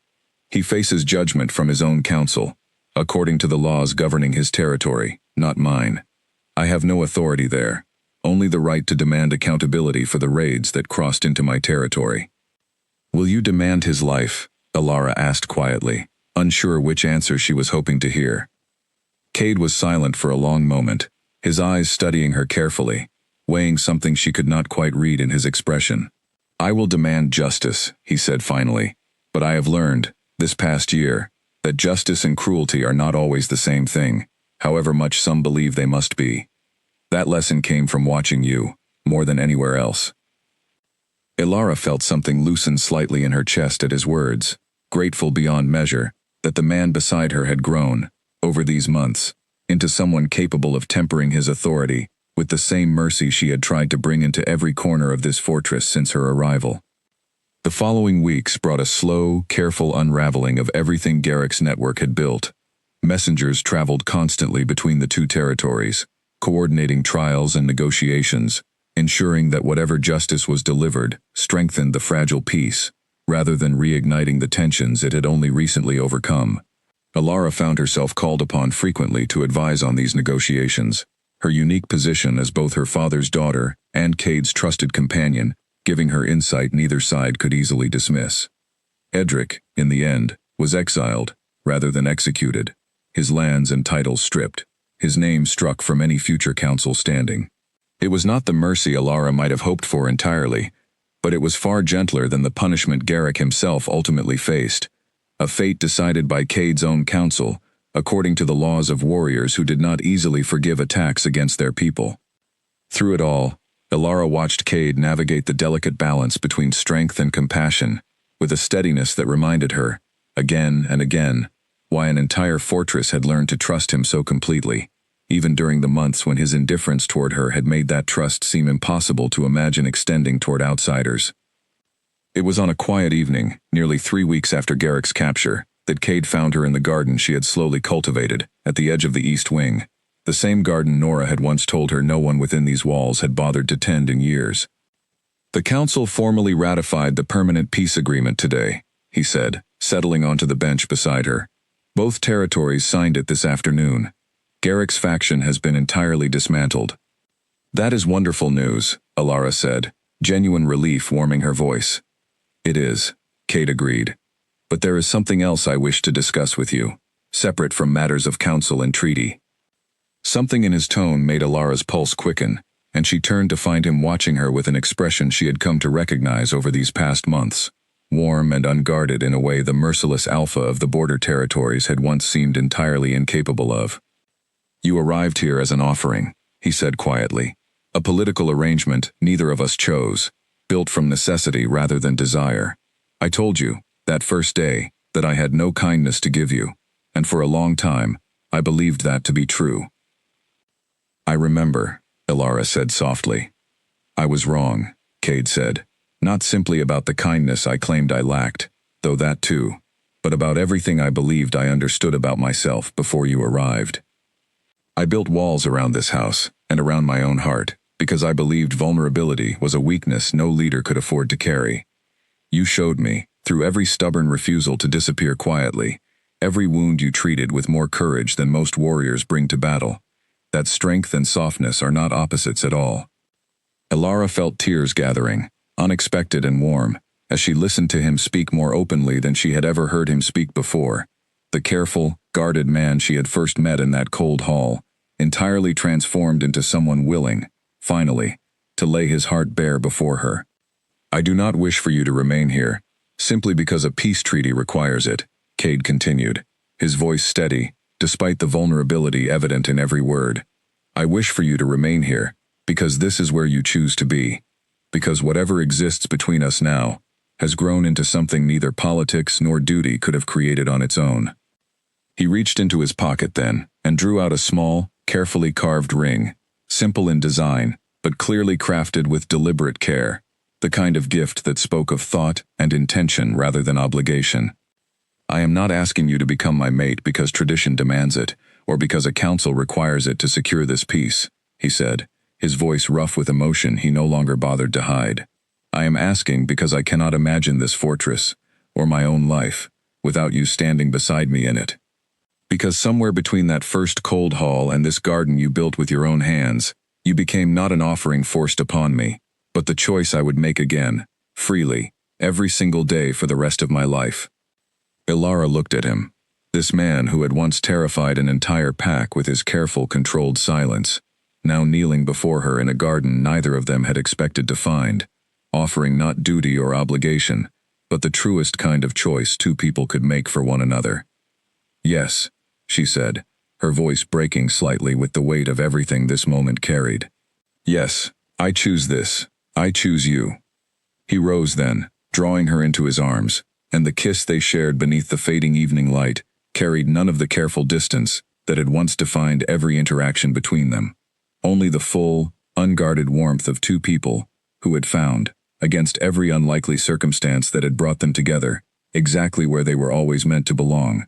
He faces judgment from his own council, according to the laws governing his territory, not mine. I have no authority there, only the right to demand accountability for the raids that crossed into my territory. Will you demand his life? Elara asked quietly, unsure which answer she was hoping to hear. Cade was silent for a long moment, his eyes studying her carefully, weighing something she could not quite read in his expression. I will demand justice, he said finally, but I have learned, this past year, that justice and cruelty are not always the same thing, however much some believe they must be. That lesson came from watching you, more than anywhere else. Elara felt something loosen slightly in her chest at his words, grateful beyond measure that the man beside her had grown, over these months, into someone capable of tempering his authority with the same mercy she had tried to bring into every corner of this fortress since her arrival. The following weeks brought a slow, careful unraveling of everything Garrick's network had built. Messengers traveled constantly between the 2 territories, coordinating trials and negotiations, ensuring that whatever justice was delivered strengthened the fragile peace, rather than reigniting the tensions it had only recently overcome. Alara found herself called upon frequently to advise on these negotiations, her unique position as both her father's daughter and Cade's trusted companion, giving her insight neither side could easily dismiss. Edric, in the end, was exiled, rather than executed, his lands and titles stripped, his name struck from any future council standing. It was not the mercy Alara might have hoped for entirely, but it was far gentler than the punishment Garrick himself ultimately faced, a fate decided by Cade's own council, according to the laws of warriors who did not easily forgive attacks against their people. Through it all, Alara watched Cade navigate the delicate balance between strength and compassion, with a steadiness that reminded her, again and again, why an entire fortress had learned to trust him so completely, even during the months when his indifference toward her had made that trust seem impossible to imagine extending toward outsiders. It was on a quiet evening, nearly 3 weeks after Garrick's capture, that Cade found her in the garden she had slowly cultivated, at the edge of the east wing, the same garden Nora had once told her no one within these walls had bothered to tend in years. "The council formally ratified the permanent peace agreement today," he said, settling onto the bench beside her. "Both territories signed it this afternoon. Garrick's faction has been entirely dismantled." "That is wonderful news," Alara said, genuine relief warming her voice. "It is," Cade agreed. "But there is something else I wish to discuss with you, separate from matters of council and treaty." Something in his tone made Alara's pulse quicken, and she turned to find him watching her with an expression she had come to recognize over these past months, warm and unguarded in a way the merciless alpha of the border territories had once seemed entirely incapable of. "You arrived here as an offering," he said quietly, "a political arrangement neither of us chose, built from necessity rather than desire. I told you, that first day, that I had no kindness to give you, and for a long time, I believed that to be true." "I remember," Alara said softly. "I was wrong," Cade said, "not simply about the kindness I claimed I lacked, though that too, but about everything I believed I understood about myself before you arrived. I built walls around this house, and around my own heart, because I believed vulnerability was a weakness no leader could afford to carry. You showed me, through every stubborn refusal to disappear quietly, every wound you treated with more courage than most warriors bring to battle, that strength and softness are not opposites at all." Alara felt tears gathering, unexpected and warm, as she listened to him speak more openly than she had ever heard him speak before, the careful, guarded man she had first met in that cold hall, entirely transformed into someone willing, finally, to lay his heart bare before her. "I do not wish for you to remain here, simply because a peace treaty requires it," Cade continued, his voice steady, despite the vulnerability evident in every word. "I wish for you to remain here, because this is where you choose to be, because whatever exists between us now has grown into something neither politics nor duty could have created on its own." He reached into his pocket then, and drew out a small, carefully carved ring, simple in design, but clearly crafted with deliberate care, the kind of gift that spoke of thought and intention rather than obligation. "I am not asking you to become my mate because tradition demands it, or because a council requires it to secure this peace," he said, his voice rough with emotion he no longer bothered to hide. "I am asking because I cannot imagine this fortress, or my own life, without you standing beside me in it. Because somewhere between that first cold hall and this garden you built with your own hands, you became not an offering forced upon me, but the choice I would make again, freely, every single day for the rest of my life." Alara looked at him, this man who had once terrified an entire pack with his careful, controlled silence, now kneeling before her in a garden neither of them had expected to find, offering not duty or obligation, but the truest kind of choice two people could make for one another. "Yes," she said, her voice breaking slightly with the weight of everything this moment carried. "Yes, I choose this. I choose you." He rose then, drawing her into his arms, and the kiss they shared beneath the fading evening light carried none of the careful distance that had once defined every interaction between them, only the full, unguarded warmth of two people who had found, against every unlikely circumstance that had brought them together, exactly where they were always meant to belong.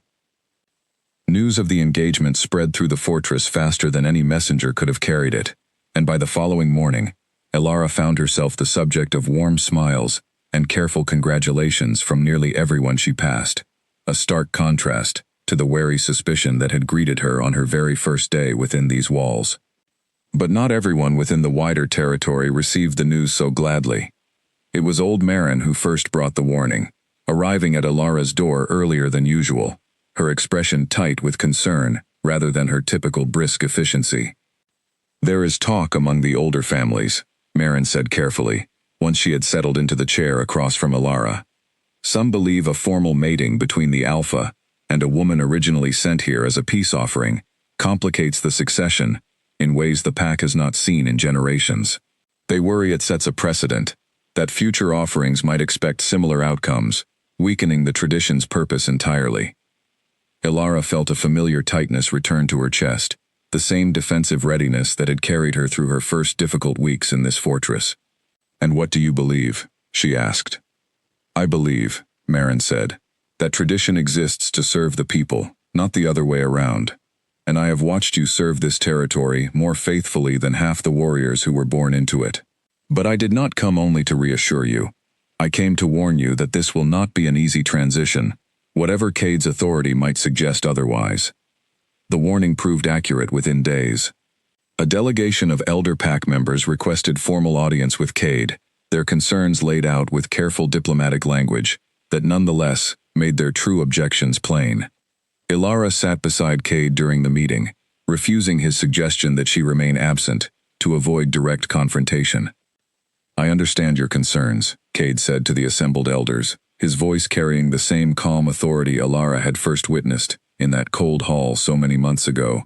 News of the engagement spread through the fortress faster than any messenger could have carried it, and by the following morning, Alara found herself the subject of warm smiles and careful congratulations from nearly everyone she passed, a stark contrast to the wary suspicion that had greeted her on her very first day within these walls. But not everyone within the wider territory received the news so gladly. It was old Marin who first brought the warning, arriving at Alara's door earlier than usual, her expression tight with concern rather than her typical brisk efficiency. "There is talk among the older families," Marin said carefully, once she had settled into the chair across from Alara. "Some believe a formal mating between the Alpha and a woman originally sent here as a peace offering complicates the succession in ways the pack has not seen in generations. They worry it sets a precedent, that future offerings might expect similar outcomes, weakening the tradition's purpose entirely." Alara felt a familiar tightness return to her chest, the same defensive readiness that had carried her through her first difficult weeks in this fortress. "And what do you believe?" she asked. "I believe," Marin said, "that tradition exists to serve the people, not the other way around. And I have watched you serve this territory more faithfully than half the warriors who were born into it. But I did not come only to reassure you. I came to warn you that this will not be an easy transition, whatever Cade's authority might suggest otherwise." The warning proved accurate within days. A delegation of Elder Pack members requested formal audience with Cade, their concerns laid out with careful diplomatic language that nonetheless made their true objections plain. Alara sat beside Cade during the meeting, refusing his suggestion that she remain absent to avoid direct confrontation. "I understand your concerns," Cade said to the assembled elders, his voice carrying the same calm authority Alara had first witnessed in that cold hall so many months ago,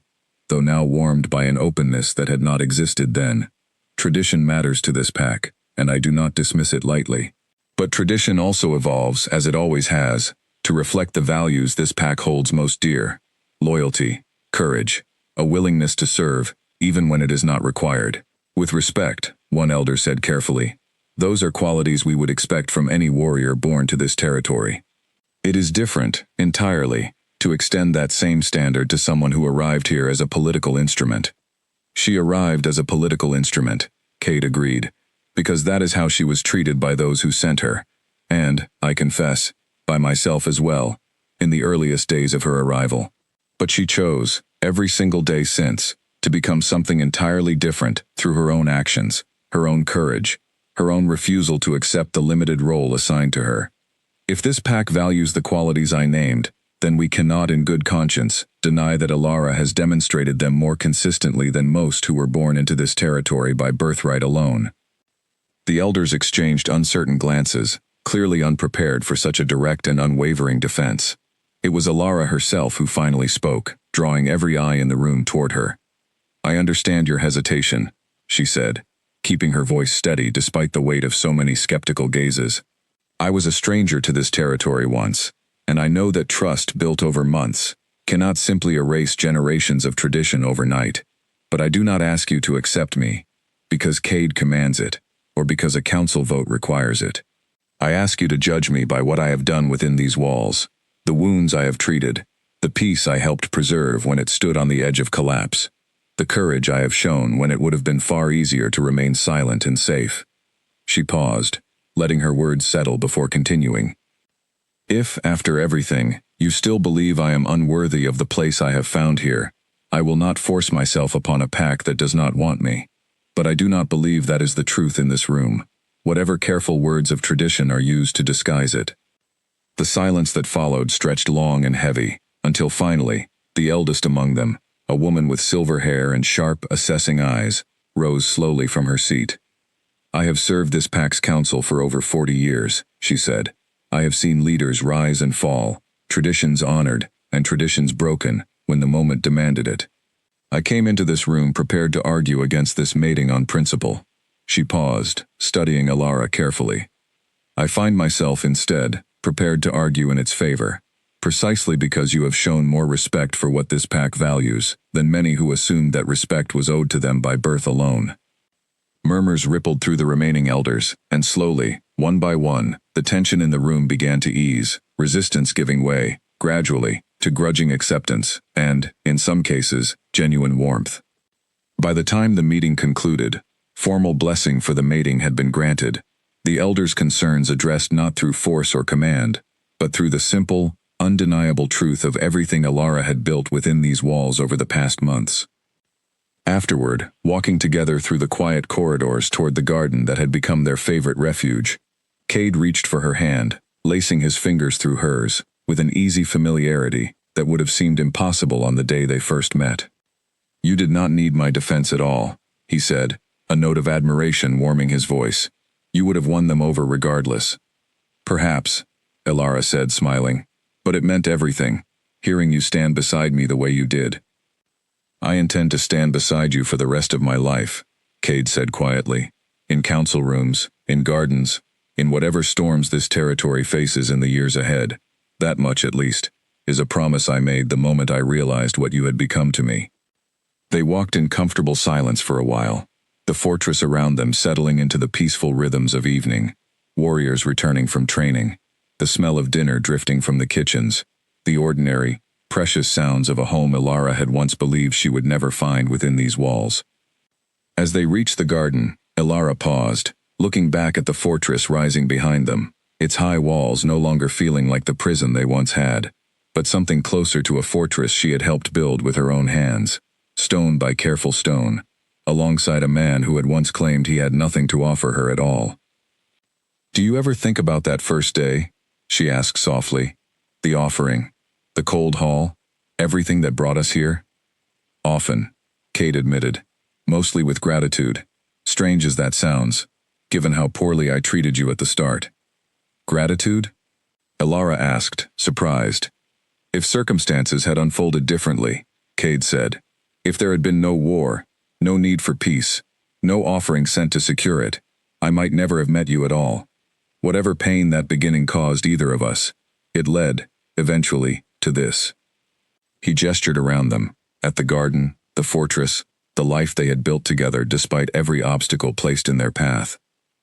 though now warmed by an openness that had not existed then. "Tradition matters to this pack, and I do not dismiss it lightly. But tradition also evolves, as it always has, to reflect the values this pack holds most dear: loyalty, courage, a willingness to serve, even when it is not required. With respect," one elder said carefully, "those are qualities we would expect from any warrior born to this territory. It is different, entirely, to extend that same standard to someone who arrived here as a political instrument." "She arrived as a political instrument," Cade agreed, "because that is how she was treated by those who sent her, and, I confess, by myself as well, in the earliest days of her arrival. But she chose, every single day since, to become something entirely different through her own actions, her own courage, her own refusal to accept the limited role assigned to her. If this pack values the qualities I named, then we cannot in good conscience deny that Alara has demonstrated them more consistently than most who were born into this territory by birthright alone." The elders exchanged uncertain glances, clearly unprepared for such a direct and unwavering defense. It was Alara herself who finally spoke, drawing every eye in the room toward her. "I understand your hesitation," she said, keeping her voice steady despite the weight of so many skeptical gazes. "I was a stranger to this territory once, and I know that trust built over months cannot simply erase generations of tradition overnight. But I do not ask you to accept me, because Cade commands it, or because a council vote requires it. I ask you to judge me by what I have done within these walls, the wounds I have treated, the peace I helped preserve when it stood on the edge of collapse, the courage I have shown when it would have been far easier to remain silent and safe." She paused, letting her words settle before continuing. "If, after everything, you still believe I am unworthy of the place I have found here, I will not force myself upon a pack that does not want me. But I do not believe that is the truth in this room, whatever careful words of tradition are used to disguise it." The silence that followed stretched long and heavy, until finally, the eldest among them, a woman with silver hair and sharp, assessing eyes, rose slowly from her seat. "I have served this pack's council for over 40 years, she said. "I have seen leaders rise and fall, traditions honored, and traditions broken, when the moment demanded it. I came into this room prepared to argue against this mating on principle." She paused, studying Alara carefully. "I find myself, instead, prepared to argue in its favor, precisely because you have shown more respect for what this pack values than many who assumed that respect was owed to them by birth alone." Murmurs rippled through the remaining elders, and slowly, one by one, the tension in the room began to ease, resistance giving way, gradually, to grudging acceptance, and, in some cases, genuine warmth. By the time the meeting concluded, formal blessing for the mating had been granted, The elders' concerns addressed not through force or command, but through the simple, undeniable truth of everything Alara had built within these walls over the past months. Afterward, walking together through the quiet corridors toward the garden that had become their favorite refuge, Cade reached for her hand, lacing his fingers through hers, with an easy familiarity that would have seemed impossible on the day they first met. "You did not need my defense at all," he said, a note of admiration warming his voice. "You would have won them over regardless." "Perhaps," Alara said, smiling, "but it meant everything, hearing you stand beside me the way you did." "I intend to stand beside you for the rest of my life," Cade said quietly. "In council rooms, in gardens, in whatever storms this territory faces in the years ahead. That much, at least, is a promise I made the moment I realized what you had become to me." They walked in comfortable silence for a while, the fortress around them settling into the peaceful rhythms of evening, warriors returning from training, the smell of dinner drifting from the kitchens, the ordinary, precious sounds of a home Alara had once believed she would never find within these walls. As they reached the garden, Alara paused, looking back at the fortress rising behind them, its high walls no longer feeling like the prison they once had, but something closer to a fortress she had helped build with her own hands, stone by careful stone, alongside a man who had once claimed he had nothing to offer her at all. "Do you ever think about that first day?" she asked softly. "The offering, the cold hall, everything that brought us here?" "Often," Cade admitted, "mostly with gratitude, strange as that sounds, given how poorly I treated you at the start." "Gratitude?" Alara asked, surprised. "If circumstances had unfolded differently," Cade said, "if there had been no war, no need for peace, no offering sent to secure it, I might never have met you at all. Whatever pain that beginning caused either of us, it led, eventually, to this." He gestured around them, at the garden, the fortress, the life they had built together despite every obstacle placed in their path.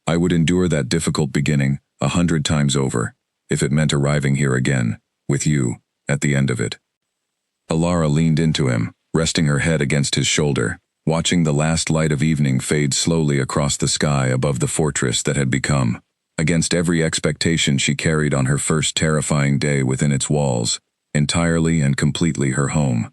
"I would endure that difficult beginning 100 times over, if it meant arriving here again, with you, at the end of it." Alara leaned into him, resting her head against his shoulder, watching the last light of evening fade slowly across the sky above the fortress that had become, against every expectation she carried on her first terrifying day within its walls, entirely and completely her home.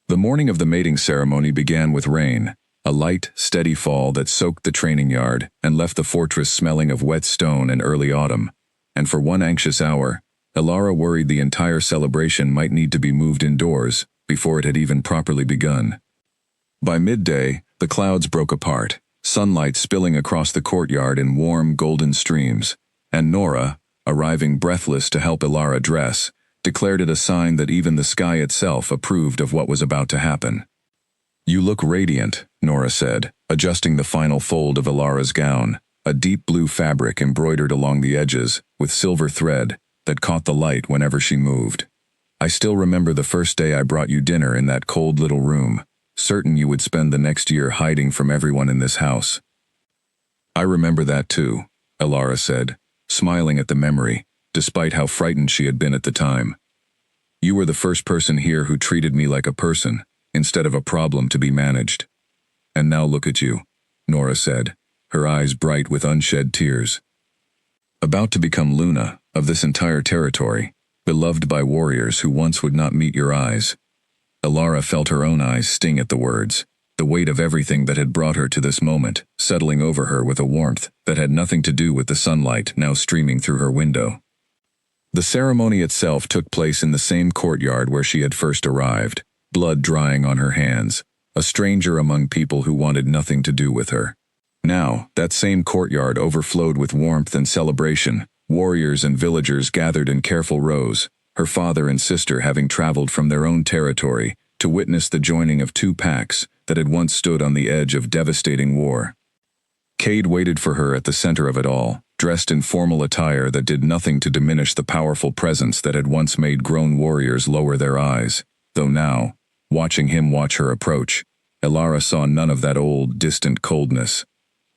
The morning of the mating ceremony began with rain, a light, steady fall that soaked the training yard and left the fortress smelling of wet stone and early autumn, and for one anxious hour, Alara worried the entire celebration might need to be moved indoors before it had even properly begun. By midday, the clouds broke apart, sunlight spilling across the courtyard in warm, golden streams, and Nora, arriving breathless to help Alara dress, declared it a sign that even the sky itself approved of what was about to happen. "You look radiant," Nora said, adjusting the final fold of Alara's gown, a deep blue fabric embroidered along the edges, with silver thread, that caught the light whenever she moved. "I still remember the first day I brought you dinner in that cold little room, certain you would spend the next year hiding from everyone in this house." "I remember that too," Alara said, smiling at the memory, despite how frightened she had been at the time. "You were the first person here who treated me like a person, instead of a problem to be managed. And now look at you," Nora said, her eyes bright with unshed tears. "About to become Luna of this entire territory, beloved by warriors who once would not meet your eyes." Alara felt her own eyes sting at the words, the weight of everything that had brought her to this moment, settling over her with a warmth that had nothing to do with the sunlight now streaming through her window. The ceremony itself took place in the same courtyard where she had first arrived, blood drying on her hands, a stranger among people who wanted nothing to do with her. Now, that same courtyard overflowed with warmth and celebration, warriors and villagers gathered in careful rows, her father and sister having traveled from their own territory to witness the joining of two packs that had once stood on the edge of devastating war. Cade waited for her at the center of it all, dressed in formal attire that did nothing to diminish the powerful presence that had once made grown warriors lower their eyes, though now, watching him watch her approach, Alara saw none of that old, distant coldness,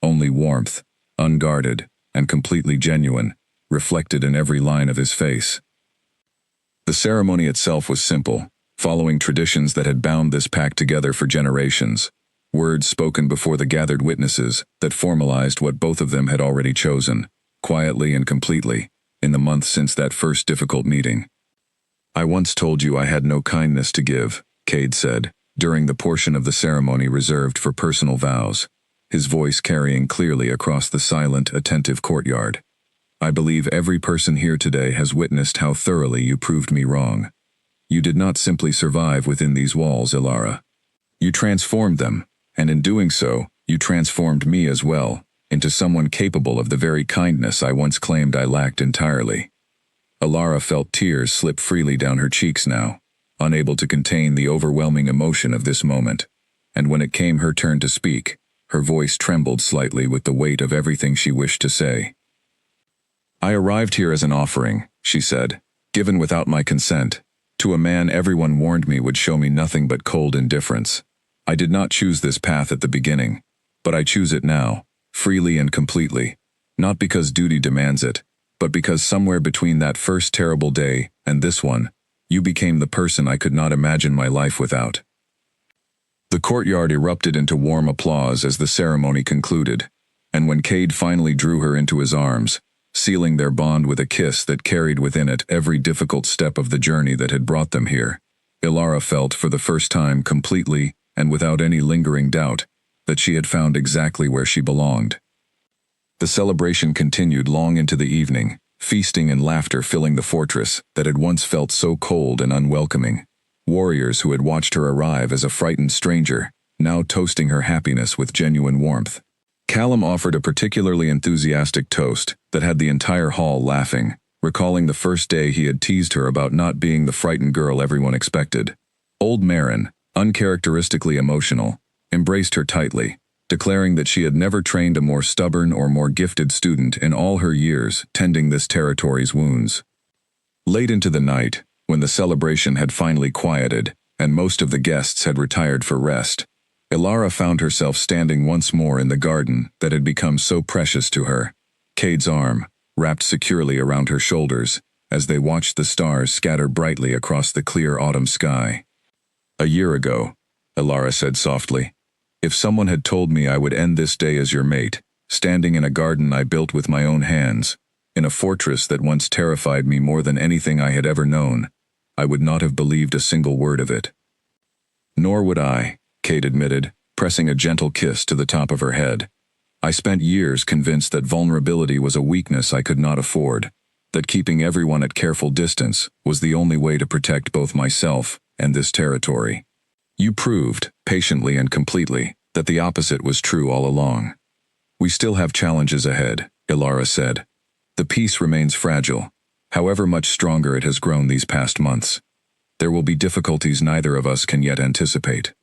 only warmth, unguarded, and completely genuine, reflected in every line of his face. The ceremony itself was simple, following traditions that had bound this pack together for generations. words spoken before the gathered witnesses that formalized what both of them had already chosen, quietly and completely, in the months since that first difficult meeting. "I once told you I had no kindness to give," Cade said, during the portion of the ceremony reserved for personal vows, his voice carrying clearly across the silent, attentive courtyard. "I believe every person here today has witnessed how thoroughly you proved me wrong. You did not simply survive within these walls, Ilara. You transformed them, and in doing so, you transformed me as well, into someone capable of the very kindness I once claimed I lacked entirely." Ilara felt tears slip freely down her cheeks now, unable to contain the overwhelming emotion of this moment, and when it came her turn to speak, her voice trembled slightly with the weight of everything she wished to say. "I arrived here as an offering," she said, "given without my consent, to a man everyone warned me would show me nothing but cold indifference. I did not choose this path at the beginning, but I choose it now, freely and completely, not because duty demands it, but because somewhere between that first terrible day and this one, you became the person I could not imagine my life without." The courtyard erupted into warm applause as the ceremony concluded, and when Cade finally drew her into his arms, sealing their bond with a kiss that carried within it every difficult step of the journey that had brought them here, Ilara felt for the first time completely and without any lingering doubt that she had found exactly where she belonged. The celebration continued long into the evening, feasting and laughter filling the fortress that had once felt so cold and unwelcoming. Warriors who had watched her arrive as a frightened stranger, now toasting her happiness with genuine warmth. Callum offered a particularly enthusiastic toast that had the entire hall laughing, recalling the first day he had teased her about not being the frightened girl everyone expected. Old Marin, uncharacteristically emotional, embraced her tightly, declaring that she had never trained a more stubborn or more gifted student in all her years tending this territory's wounds. Late into the night, when the celebration had finally quieted and most of the guests had retired for rest, Ilara found herself standing once more in the garden that had become so precious to her, Cade's arm wrapped securely around her shoulders as they watched the stars scatter brightly across the clear autumn sky. "A year ago," Ilara said softly, "if someone had told me I would end this day as your mate, standing in a garden I built with my own hands, in a fortress that once terrified me more than anything I had ever known, I would not have believed a single word of it." "Nor would I," Cade admitted, pressing a gentle kiss to the top of her head. "I spent years convinced that vulnerability was a weakness I could not afford, that keeping everyone at careful distance was the only way to protect both myself and this territory. You proved, patiently and completely, that the opposite was true all along." "We still have challenges ahead," Ilara said. "The peace remains fragile, however much stronger it has grown these past months. There will be difficulties neither of us can yet anticipate."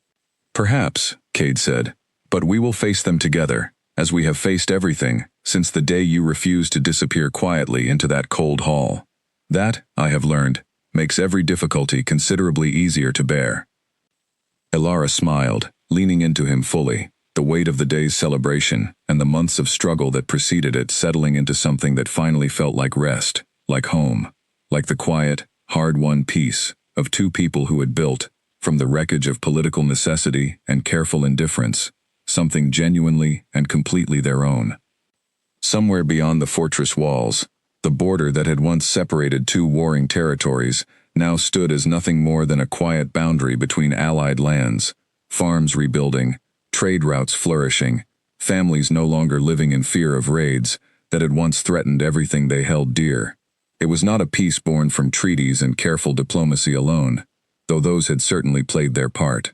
"Perhaps," Cade said, "but we will face them together, as we have faced everything since the day you refused to disappear quietly into that cold hall. That, I have learned, makes every difficulty considerably easier to bear." Ilara smiled, leaning into him fully, the weight of the day's celebration and the months of struggle that preceded it settling into something that finally felt like rest, like home, like the quiet, hard-won peace of two people who had built, from the wreckage of political necessity and careful indifference, something genuinely and completely their own. Somewhere beyond the fortress walls, the border that had once separated two warring territories now stood as nothing more than a quiet boundary between allied lands, farms rebuilding, trade routes flourishing, families no longer living in fear of raids that had once threatened everything they held dear. It was not a peace born from treaties and careful diplomacy alone, though those had certainly played their part.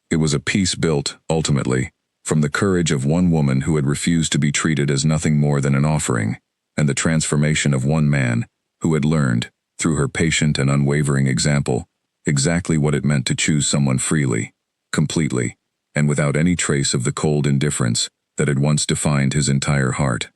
It was a peace built, ultimately, from the courage of one woman who had refused to be treated as nothing more than an offering, and the transformation of one man who had learned, through her patient and unwavering example, exactly what it meant to choose someone freely, completely, and without any trace of the cold indifference that had once defined his entire heart.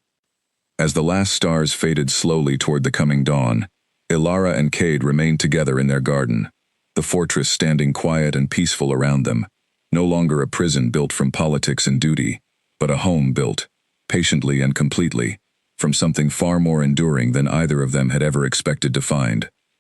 As the last stars faded slowly toward the coming dawn, Ilara and Cade remained together in their garden, the fortress standing quiet and peaceful around them, no longer a prison built from politics and duty, but a home built, patiently and completely, from something far more enduring than either of them had ever expected to find.